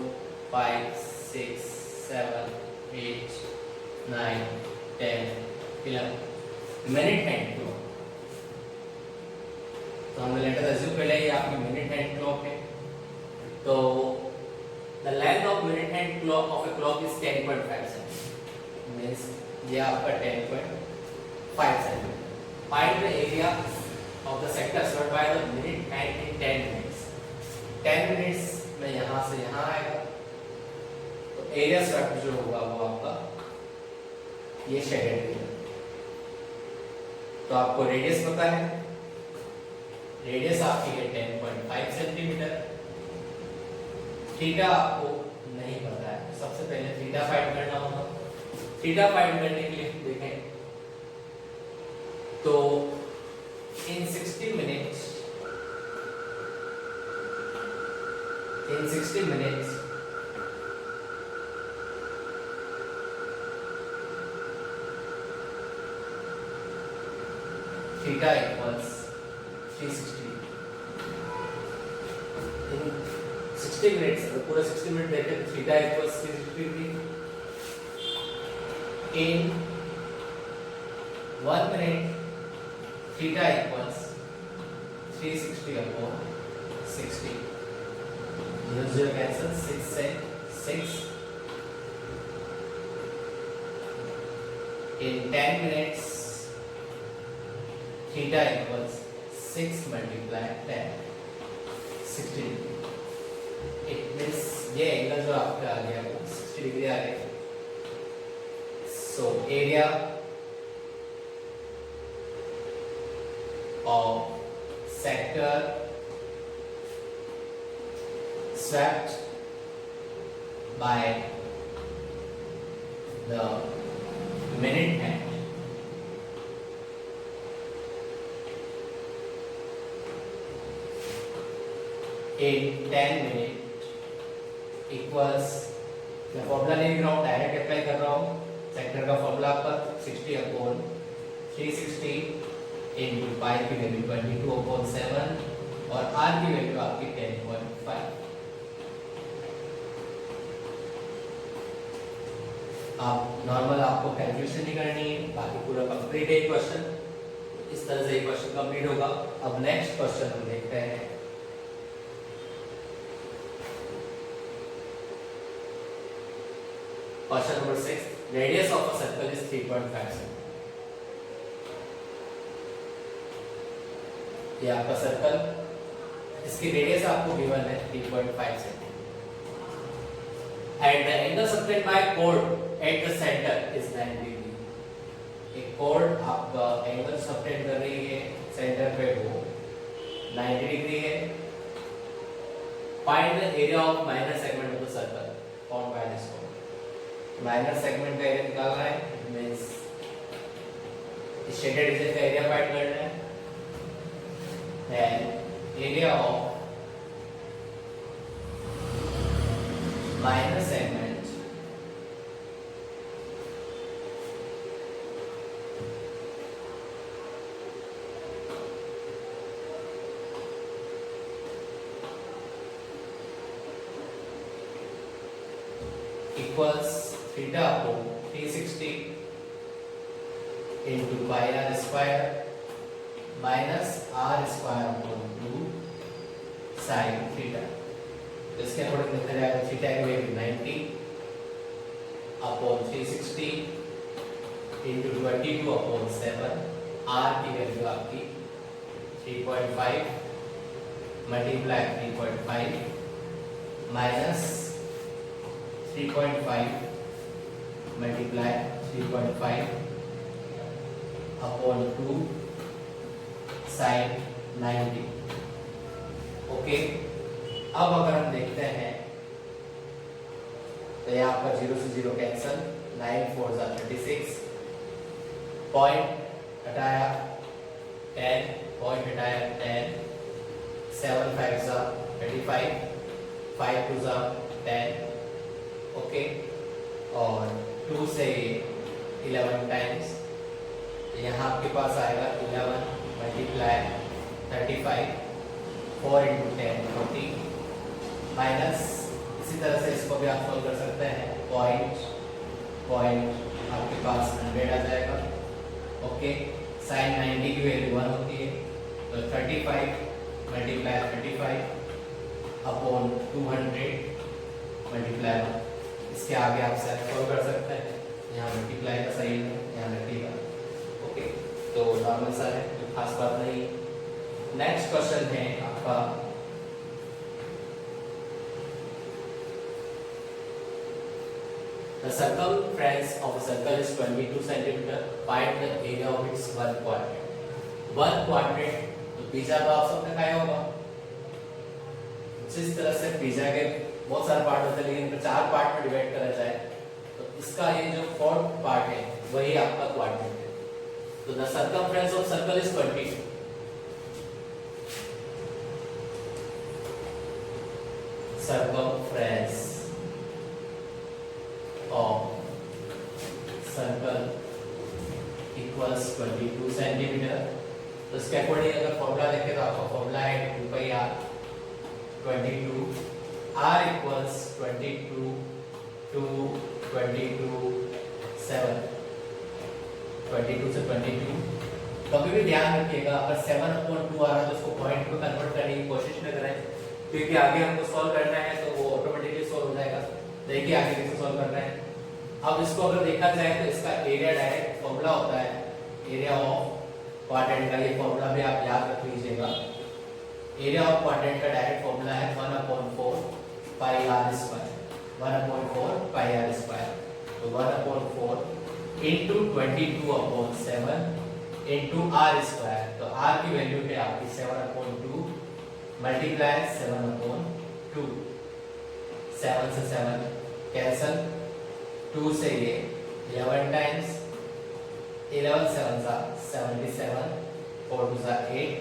5 6 7 8 9 10 11 minute hand clock. तो हमने letter assume कर लिया ये आपकी मिनट हैंड क्लॉक है। तो the length of minute hand clock of a clock is 10.5 centimetre means ये आपका 10.5 centimetre. Find the area of the sector served by the minute hand in 10 minutes. 10 minutes में यहां से यहां आएगा तो एरिया सर्व्ड जो होगा वो आपका ये शेडेड एरिया। तो आपको रेडियस पता है, रेडियस आपकी है 10.5 सेंटीमीटर। थीटा आपको नहीं पता है, तो सबसे पहले थीटा फाइंड करना होगा। थीटा फाइंड करने के लिए देखें तो इन 60 मिनट्स थीटा इक्वल्स 360। इन 60 मिनट्स अगर पूरा 60 मिनट देखें तो थीटा इक्वल्स 360 इन 1 minute theta equals 360 upon 60। 0 cancel 6 से 6 in 10 minutes theta equals 6 multiply 10 60 degree. It means ये एंगल जो आपका आ गया वो 60 डिग्री आ गया। So area of sector swept by the minute hand in 10 minutes equals, मैं फॉर्मूला नहीं लिख रहा हूँ, डायरेक्ट अप्लाई कर रहा हूँ। सेक्टर का फॉर्मूला आपका 60 अपॉन 360 इनटू पाई की वैल्यू 22/7 और r की वैल्यू आपकी 10.5। आप नॉर्मल आपको कैलकुलेशन नहीं करनी है, बाकी पूरा कंप्लीट है क्वेश्चन। इस तरह से ये क्वेश्चन कंप्लीट होगा। अब नेक्स्ट क्वेश्चन हम देखते हैं। Question number 6, radius of a circle is 3.5 centimetre. ये आपका सर्कल, इसकी रेडियस आपको गिवन है 3.5 centimetre and the angle subtend bye code at the centre is 90 degree. एक कोड आपका एंगल सबटेंड कर रही है सेंटर पे वो 90 डिग्री है। Find the area of minor segment of the circle form by this form. Minor segment का area निकालना है, मींस शेडेड रीजन का एरिया फाइंड करना है। Then area of minor segment equals theta upon 360 into pi r square minus r square upon 2 sin theta। तो इसके according लिखा जाएगा थीटा की value 90 upon 360 into 22 upon 7, r की वैल्यू आपकी 3.5 multiply 3.5 minus 3.5 multiply 3.5 upon 2 sine 90। Okay, अब अगर हम देखते हैं तो यहाँ पर 0 से 0 कैंसल, 9 4 जा 36, पॉइंट हटाया 10, पॉइंट हटाया 10, 7 5 जा 35, 5 2 जा 10। ओके, और 2 से 11 टाइम्स, यहाँ आपके पास आएगा 11 मल्टीप्लाई 35, 4 इंटू 10 40, माइनस इसी तरह से इसको भी आप सॉल्व कर सकते हैं, पॉइंट आपके पास 100 आ जाएगा। ओके, साइन 90 की वैल्यू 1 होती है, तो 35 मल्टीप्लाई 35 अपॉन 200 मल्टीप्लाई 1। इसके आगे आप सॉल्व कर सकते हैं, यहाँ मल्टीप्लाई का सही है, यहाँ रखिएगा। ओके, तो नॉर्मल सा है, कोई खास बात नहीं। नेक्स्ट क्वेश्चन है आपका The circumference of a circle is 22 centimeter. Find the area of its one quadrant. One quadrant, तो पिज़्ज़ा तो आप सबने खाया होगा। जिस तरह से पिज़्ज़ा के बहुत सारे पार्ट होते हैं, लेकिन इनको 4 पार्ट में डिवाइड करा जाए, तो इसका ये जो 4th पार्ट है वही आपका क्वाड्रेंट है। तो the circumference of circle is 22। Circumference of circle equals 22 centimetre. तो इसके अकॉर्डिंग अगर फॉर्मूला देखें तो आपका फॉर्मूला है 2 पाई r 22 r equals 22 to 22 7, 22 से 22। कभी भी ध्यान रखिएगा, अगर 7/2 आ रहा है तो उसको पॉइंट में कन्वर्ट करने की कोशिश न करें, क्योंकि आगे हमको सॉल्व करना है तो वो ऑटोमेटिकली सॉल्व हो जाएगा। देखिए आगे कैसे सॉल्व करना है। अब इसको अगर देखा जाए तो इसका एरिया डायरेक्ट फॉर्मूला होता है एरिया ऑफ क्वाड्रेंट का, ये फॉर्मूला भी आप याद रख लीजिएगा। एरिया ऑफ क्वाड्रेंट का डायरेक्ट फॉर्मूला है 1/4 पाई r स्क्वायर, 1/4 पाई r स्क्वायर। तो 1/4 into 22/7 into r स्क्वायर। तो r की वैल्यू है आपकी 7/2 मल्टीप्लाई 7/2, 7 से 7 कैंसल, 2 से ये 11 टाइम्स, 11 7 सा 77, 4 2 सा 8।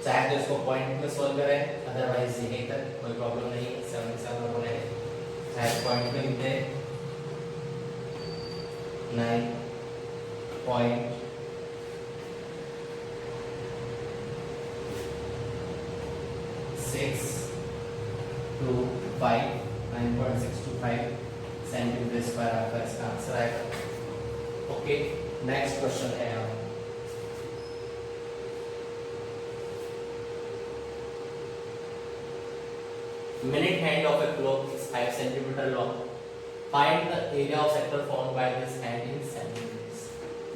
चाहे तो इसको पॉइंट में सॉल्व करें, अदरवाइज यहीं तक कोई प्रॉब्लम नहीं है, 77 होने चाहे पॉइंट में लिख दें 9.625 9.625 सेंटीमीटर स्क्वायर आपका इसका आंसर आएगा। ओके, नेक्स्ट क्वेश्चन है आप minute hand of a clock is 5 centimeter long. Find the area of sector formed by this hand in centimeters.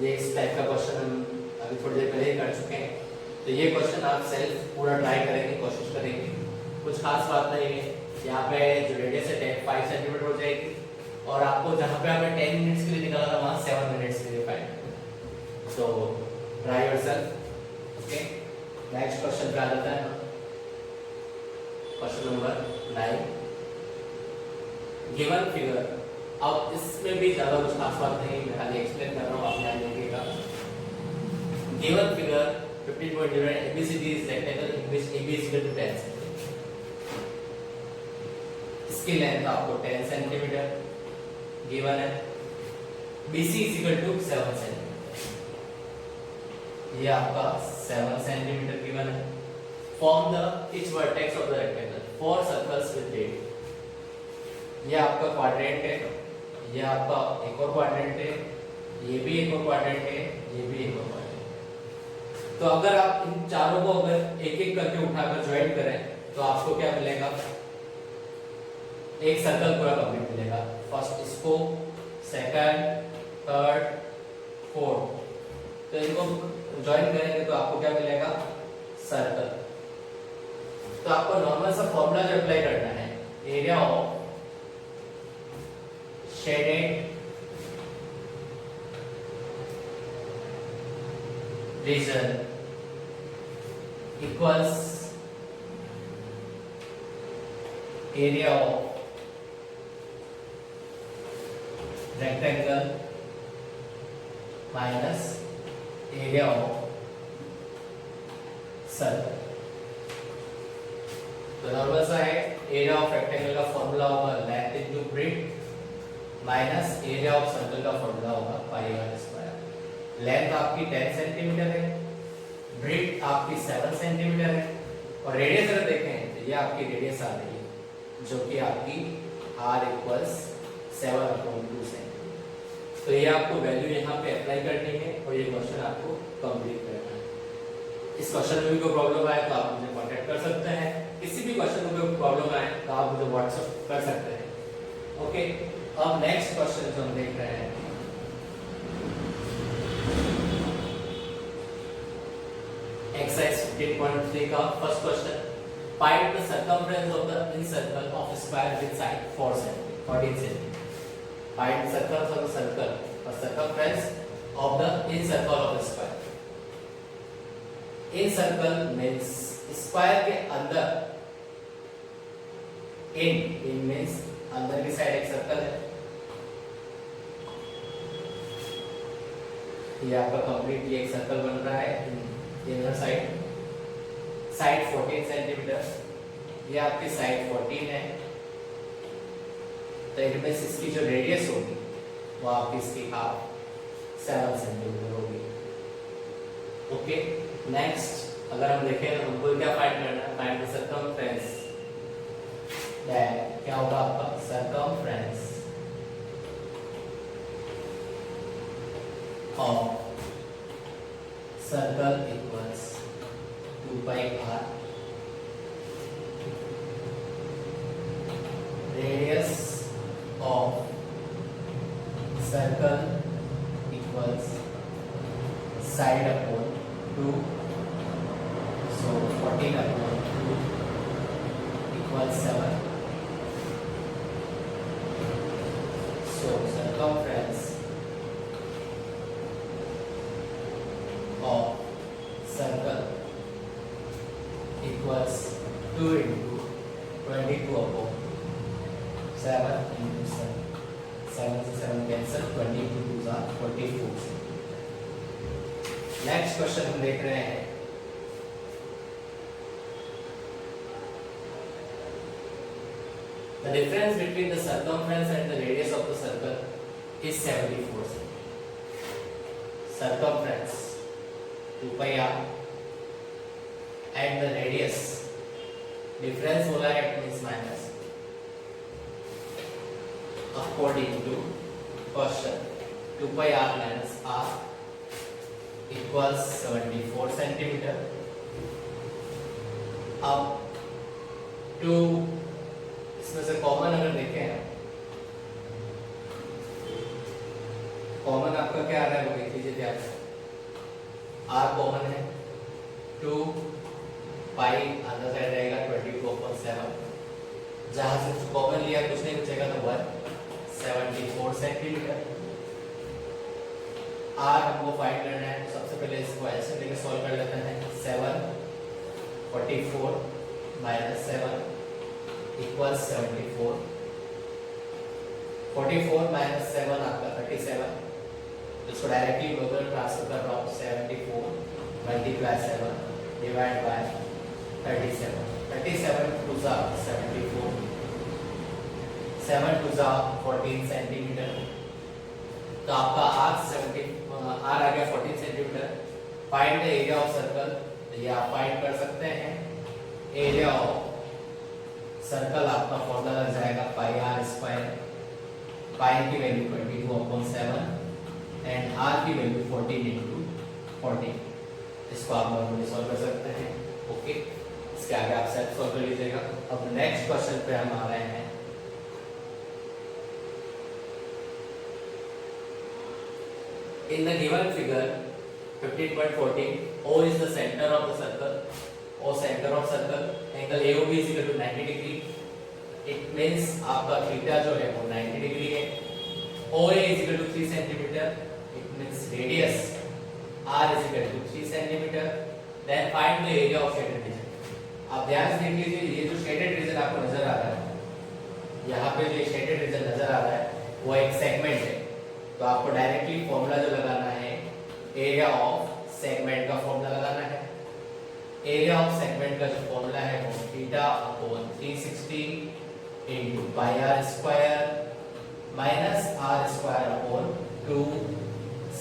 ये इस टाइप का क्वेश्चन हम अभी थोड़ी देर पहले ही कर चुके हैं, तो ये क्वेश्चन आप सेल्फ पूरा ट्राई करेंगे, कोशिश करेंगे। कुछ खास बात नहीं है, यहाँ पे जो रेडियस है 5 सेंटीमीटर हो जाएगी, और आपको जहाँ पे हमें 10 मिनट्स के लिए निकाला था वहाँ 7 मिनट्स के लिए find. So try yourself. Okay, next question पे आ जाता है। Question number 9, given figure. अब इसमें भी ज्यादा कुछ खास बात नहीं, मैं खाली एक्सप्लेन कर रहा हूँ, आप ध्यान देखिएगा। Given figure 15.0 ABCD is rectangle in which AB is equal to 10 cm. इसकी लेंथ आपको 10 सेंटीमीटर गिवन है, BC is equal to 7 centimetre, ये आपका 7 सेंटीमीटर गिवन है। Form the each vertex of the rectangle 4 circles with radius, ये आपका quadrant है, ये आपका एक और क्वाड्रेंट है, ये भी एक और क्वाड्रेंट है, ये भी एक और क्वाड्रेंट। तो अगर आप इन चारों को अगर एक एक करके उठाकर ज्वाइन करें तो आपको क्या मिलेगा, एक सर्कल पूरा कंप्लीट मिलेगा। फर्स्ट इसको, सेकंड, थर्ड, फोर्थ, तो इनको ज्वाइन करेंगे तो आपको क्या मिलेगा, सर्कल। तो आपको नॉर्मल सा फॉर्मूला जो अप्लाई करना है, area of shaded region equals area of rectangle minus area of circle. तो नॉर्मल सा है, एरिया ऑफ रेक्टेंगल का फॉर्मूला होगा length into breadth minus area of circle का फॉर्मूला होगा पाई आर स्क्वायर। लेंथ आपकी 10 सेंटीमीटर है, ब्रेड्थ आपकी 7 सेंटीमीटर है, और रेडियस अगर देखें तो ये आपकी रेडियस आ रही है जो कि आपकी r इक्वल्स 7/2 सेंटीमीटर। तो ये आपको वैल्यू यहाँ पे अप्लाई करनी है और ये क्वेश्चन आपको कंप्लीट करना है। इस क्वेश्चन में भी कोई प्रॉब्लम आए तो आप मुझे कांटेक्ट कर सकते हैं, किसी भी क्वेश्चन में कोई प्रॉब्लम आए तो आप मुझे व्हाट्सएप कर सकते हैं। ओके, अब नेक्स्ट क्वेश्चन जो हम देख रहे हैं, एक्सरसाइज 15.3 का first question, find the circumference of the incircle of square with side 14 cm। Find circles of the circle और circumference of the incircle of square. Incircle means square के अंदर, इन means अंदर की side एक circle है, ये आपका complete ये एक सर्कल बन रहा है इनर साइड, साइड 14 सेंटीमीटर, ये आपकी साइड 14 है, तो इट मींस इसकी जो रेडियस होगी वो आपकी इसकी हाफ 7 सेंटीमीटर होगी। ओके, नेक्स्ट अगर हम देखें तो हमको क्या फाइंड करना है, फाइंड द सर्कमफ्रेंस। दैट क्या होगा आपका circumference of circle equals 2 pi r, radius of circle equals side upon 2, so 14 upon 2 equals 7, so circumference of circle equals 2 into 22 upon 7 into 7, 7 से 7 cancel, 22 2s are 44। Next question हम देख रहे हैं, the difference between the circumference and the radius of the circle is 74 cm. Circumference 2 pi r and the radius difference बोला है, it means minus, according to question 2 pi r minus r equals 74 centimetre. अब to इसमें से common अगर देखें, common आपका क्या आ रहा है वो देख लीजिए ध्यान से, r कॉमन है, 2 पाई अंदर साइड रहेगा 22/7, जहां से कॉमन लिया कुछ नहीं बचेगा तो 174 सेंटीमीटर। r हमको फाइंड करना है, तो सबसे पहले इसको ऐसे लेके सॉल्व कर लेते हैं। 7 44 minus 7 equals 74. 44 minus 7 आपका 37, इसको डायरेक्टली उधर ट्रांसफर कर रहा हूँ, 74 मल्टीप्लाई 7 डिवाइड बाय 37, 37 टू जा 74, 7 टू जा 14 सेंटीमीटर, तो आपका आर आ गया 14 centimetre. Find the area of circle, ये आप फाइंड कर सकते हैं। एरिया ऑफ सर्कल आपका फॉर्मूला लग जाएगा पाई आर स्क्वायर, पाई की वैल्यू 22/7 एंड आर की वैल्यू 14 into 14। इसको आप नॉर्मली सॉल्व कर सकते हैं। ओके, इसके आगे आप सेल्फ सॉल्व कर लीजिएगा। अब नेक्स्ट क्वेश्चन पे हम आ रहे हैं। In the given figure 15.14, O is the center of the circle. O center of circle. Angle AOB is equal to 90 degree. It means आपका थीटा जो है वो 90 डिग्री है। OA is equal to 3 centimeter. It means radius R is equal to 3 centimeter. Then find the area of shaded region. आप ध्यान से देख लीजिए, ये जो shaded region आपको नजर आ रहा है, यहाँ पे जो shaded region नजर आ रहा है वो एक सेगमेंट है। तो आपको डायरेक्टली फॉर्मूला जो लगाना है, एरिया ऑफ सेगमेंट का फॉर्मूला लगाना है। एरिया ऑफ सेगमेंट का जो फॉर्मूला है वो theta upon 360 into pi r square minus r square upon 2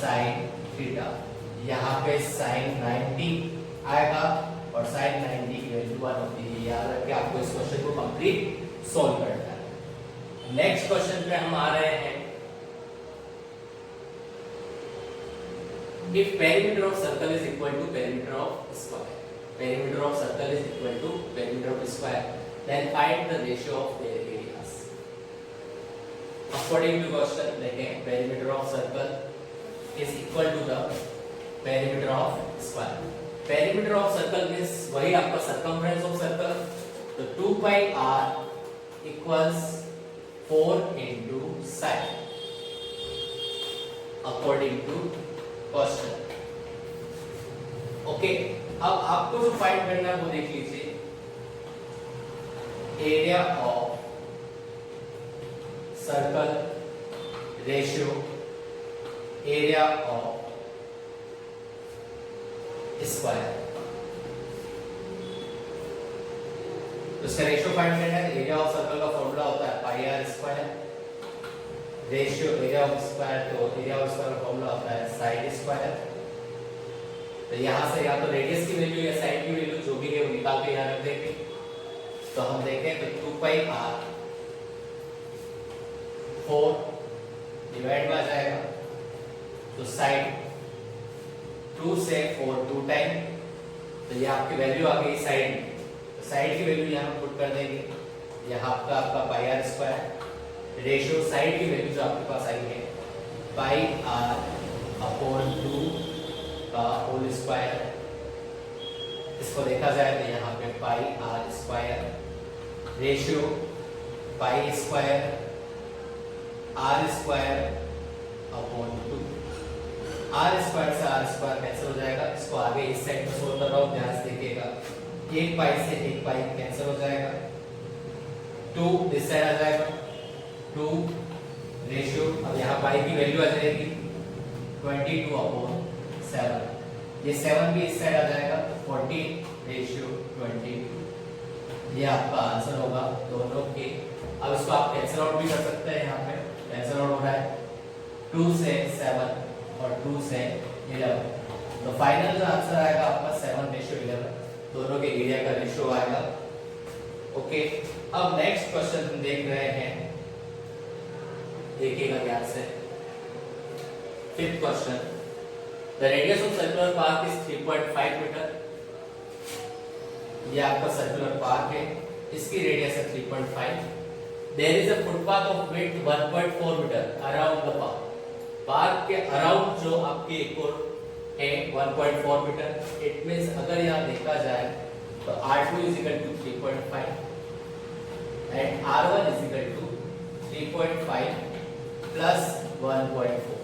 sine theta. यहाँ पे साइन 90 आएगा और साइन 90 की वैल्यू 1 होती है। याद रख के आपको इस क्वेश्चन को कंप्लीट सॉल्व करना है। नेक्स्ट क्वेश्चन पे हम आ रहे हैं। If perimeter of circle is equal to perimeter of square, perimeter of circle is equal to perimeter of square, then find the ratio of their areas. According to question, देखें perimeter of circle is equal to the perimeter of square. Perimeter of circle means वही आपका circumference of circle, तो 2 pi r equals 4 into sine. According to question. Okay, अब आपको जो find करना है वो देख लीजिए। Area of circle ratio area of square. तो इसका रेशियो फाइंड करना है। एरिया ऑफ सर्कल का फॉर्मूला होता है pi r square, ratio area of square, तो एरिया ऑफ स्क्वायर का फॉर्मूला होता है साइड स्क्वायर। तो यहाँ से या तो रेडियस की वैल्यू या साइड की वैल्यू जो भी है वो निकाल के यहाँ रख देंगे। तो हम देखें तो 2 पाई आर 4 डिवाइड में आ जाएगा, तो साइड 2 से 4 2 टाइम, तो ये आपकी वैल्यू आ गई साइड। तो साइड की वैल्यू यहाँ पुट कर देंगे। यहाँ आपका पाई आर स्क्वायर रेशियो साइड की वैल्यू जो आपके पास आई है पाई आर अपॉन 2 का होल स्क्वायर। इसको देखा जाए तो यहाँ पे pi r square ratio pi square r square upon 2। R square से आर स्क्वायर कैंसिल हो जाएगा। इसको आगे इस साइड में सोल्व कर रहा हूँ, ध्यान से देखिएगा। 1 पाई से 1 पाई कैंसिल हो जाएगा, 2 इस साइड आ जाएगा, 2 रेशियो, अब यहाँ पाई की वैल्यू आ जाएगी 22/7। ये 7 भी इस साइड आ जाएगा, तो 14 रेशियो 22। ये आपका आंसर होगा दोनों के। अब इसको आप कैंसिल आउट भी कर सकते हैं। यहाँ पे कैंसिल आउट हो रहा है 2 से 7 और 2 से 11, तो फाइनल जो आंसर आएगा आपका 7:11। दोनों के एरिया का रेशियो आएगा। ओके, अब नेक्स्ट क्वेश्चन हम देख रहे हैं, देखिएगा ध्यान से। 5th question, the radius of circular park is 3.5 metre. ये आपका सर्कुलर पार्क है, इसकी रेडियस है 3.5। There is a footpath of width 1.4 metre around the park. Park के अराउंड जो आपकी एक और है 1.4 मीटर। इट मींस अगर यहाँ देखा जाए तो R2 is equal to 3.5 and R1 is equal to 3.5 plus 1.4,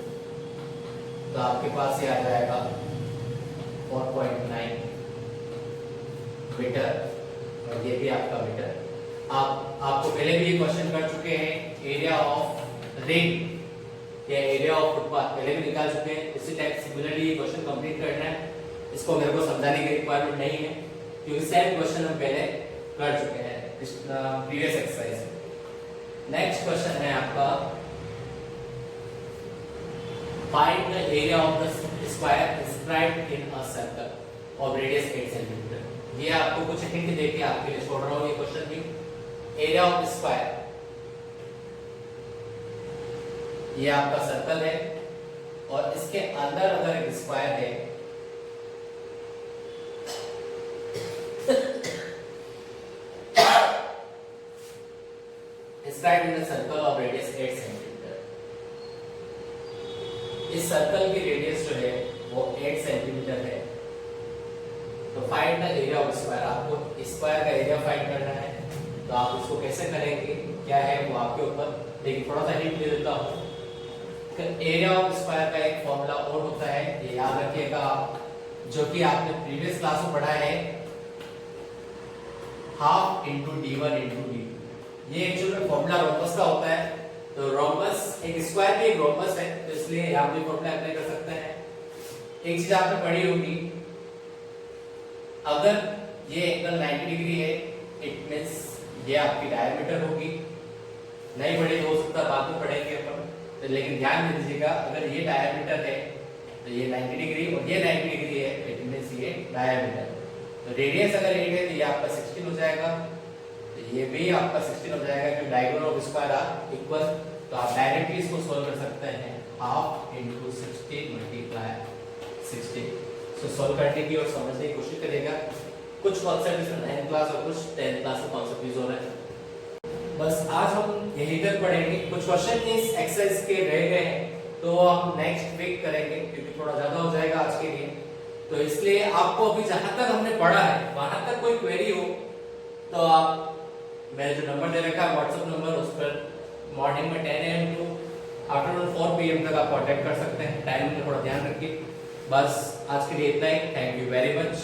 तो आपके पास ये आ जाएगा 4.9। मीटर और ये भी आपका मीटर। आपको पहले भी ये क्वेश्चन कर चुके हैं, एरिया ऑफ रिंग या एरिया ऑफ फुटपाथ पहले भी निकाल चुके हैं। इसी टाइप सिमिलरली ये क्वेश्चन कंप्लीट करना है, इसको मेरे को समझाने की रिक्वायरमेंट नहीं है क्योंकि सेम क्वेश्चन हम पहले कर चुके हैं इस प्रीवियस एक्सरसाइज में। नेक्स्ट क्वेश्चन है आपका, find the area of the square inscribed in a circle of radius 8 centimetre. ये आपको कुछ हिंट देके आपके लिए छोड़ रहा हूं ये क्वेश्चन भी। एरिया ऑफ स्क्वायर, ये आपका सर्कल है और इसके अंदर अगर एक स्क्वायर है inscribed in a circle of radius 8 centimetre. इस सर्कल की रेडियस जो है वो 8 सेंटीमीटर है। तो find the area of square, आपको स्क्वायर का एरिया फाइंड करना है। तो आप इसको कैसे करेंगे, क्या है वो आपके ऊपर, लेकिन थोड़ा सा हिंट दे देता हूँ। एरिया ऑफ स्क्वायर का एक फॉर्मूला और होता है, ये याद रखिएगा आप, जो कि आपने प्रीवियस क्लास में पढ़ा है, half into d1 into d2। ये एक्चुअल में फॉर्मूला रोम्बस का होता है। तो रोम्बस एक स्क्वायर भी एक रोम्बस है, तो इसलिए आप ये फॉर्मूला अप्लाई कर सकते हैं। एक चीज आपने पढ़ी होगी, अगर ये एंगल 90 डिग्री है, इट मींस ये आपकी डायमीटर होगी। नहीं पढ़ी तो हो सकता बाद में पढ़ेंगे अपन, तो लेकिन ध्यान दे दीजिएगा, अगर ये डायमीटर है तो ये 90 डिग्री और ये 90 डिग्री है, इट मींस ये डायमीटर। तो रेडियस अगर 8 है तो ये आपका 16 हो जाएगा, तो ये भी आपका 16 हो जाएगा क्योंकि diagonal of square are equal. तो आप डायरेक्टली इसको सॉल्व कर सकते हैं, half into 60 multiply 60। So solve करने की और समझने की कोशिश करिएगा। कुछ कॉन्सेप्ट इसमें 9th क्लास और कुछ 10th क्लास के कॉन्सेप्ट यूज हो रहे हैं। बस आज हम यही तक पढ़ेंगे। कुछ क्वेश्चन इस एक्सरसाइज के रह गए हैं तो हम नेक्स्ट वीक करेंगे क्योंकि थोड़ा ज्यादा हो जाएगा आज के लिए। तो इसलिए आपको अभी जहां तक हमने पढ़ा है वहां तक कोई क्वेरी हो तो आप मेरा जो नंबर दे रखा है व्हाट्सएप नंबर, उस पर मॉर्निंग में 10 AM टू आफ्टरनून 4 PM तक आप कांटेक्ट कर सकते हैं। टाइम में थोड़ा ध्यान रखिए। बस आज के लिए इतना ही। Thank you very much.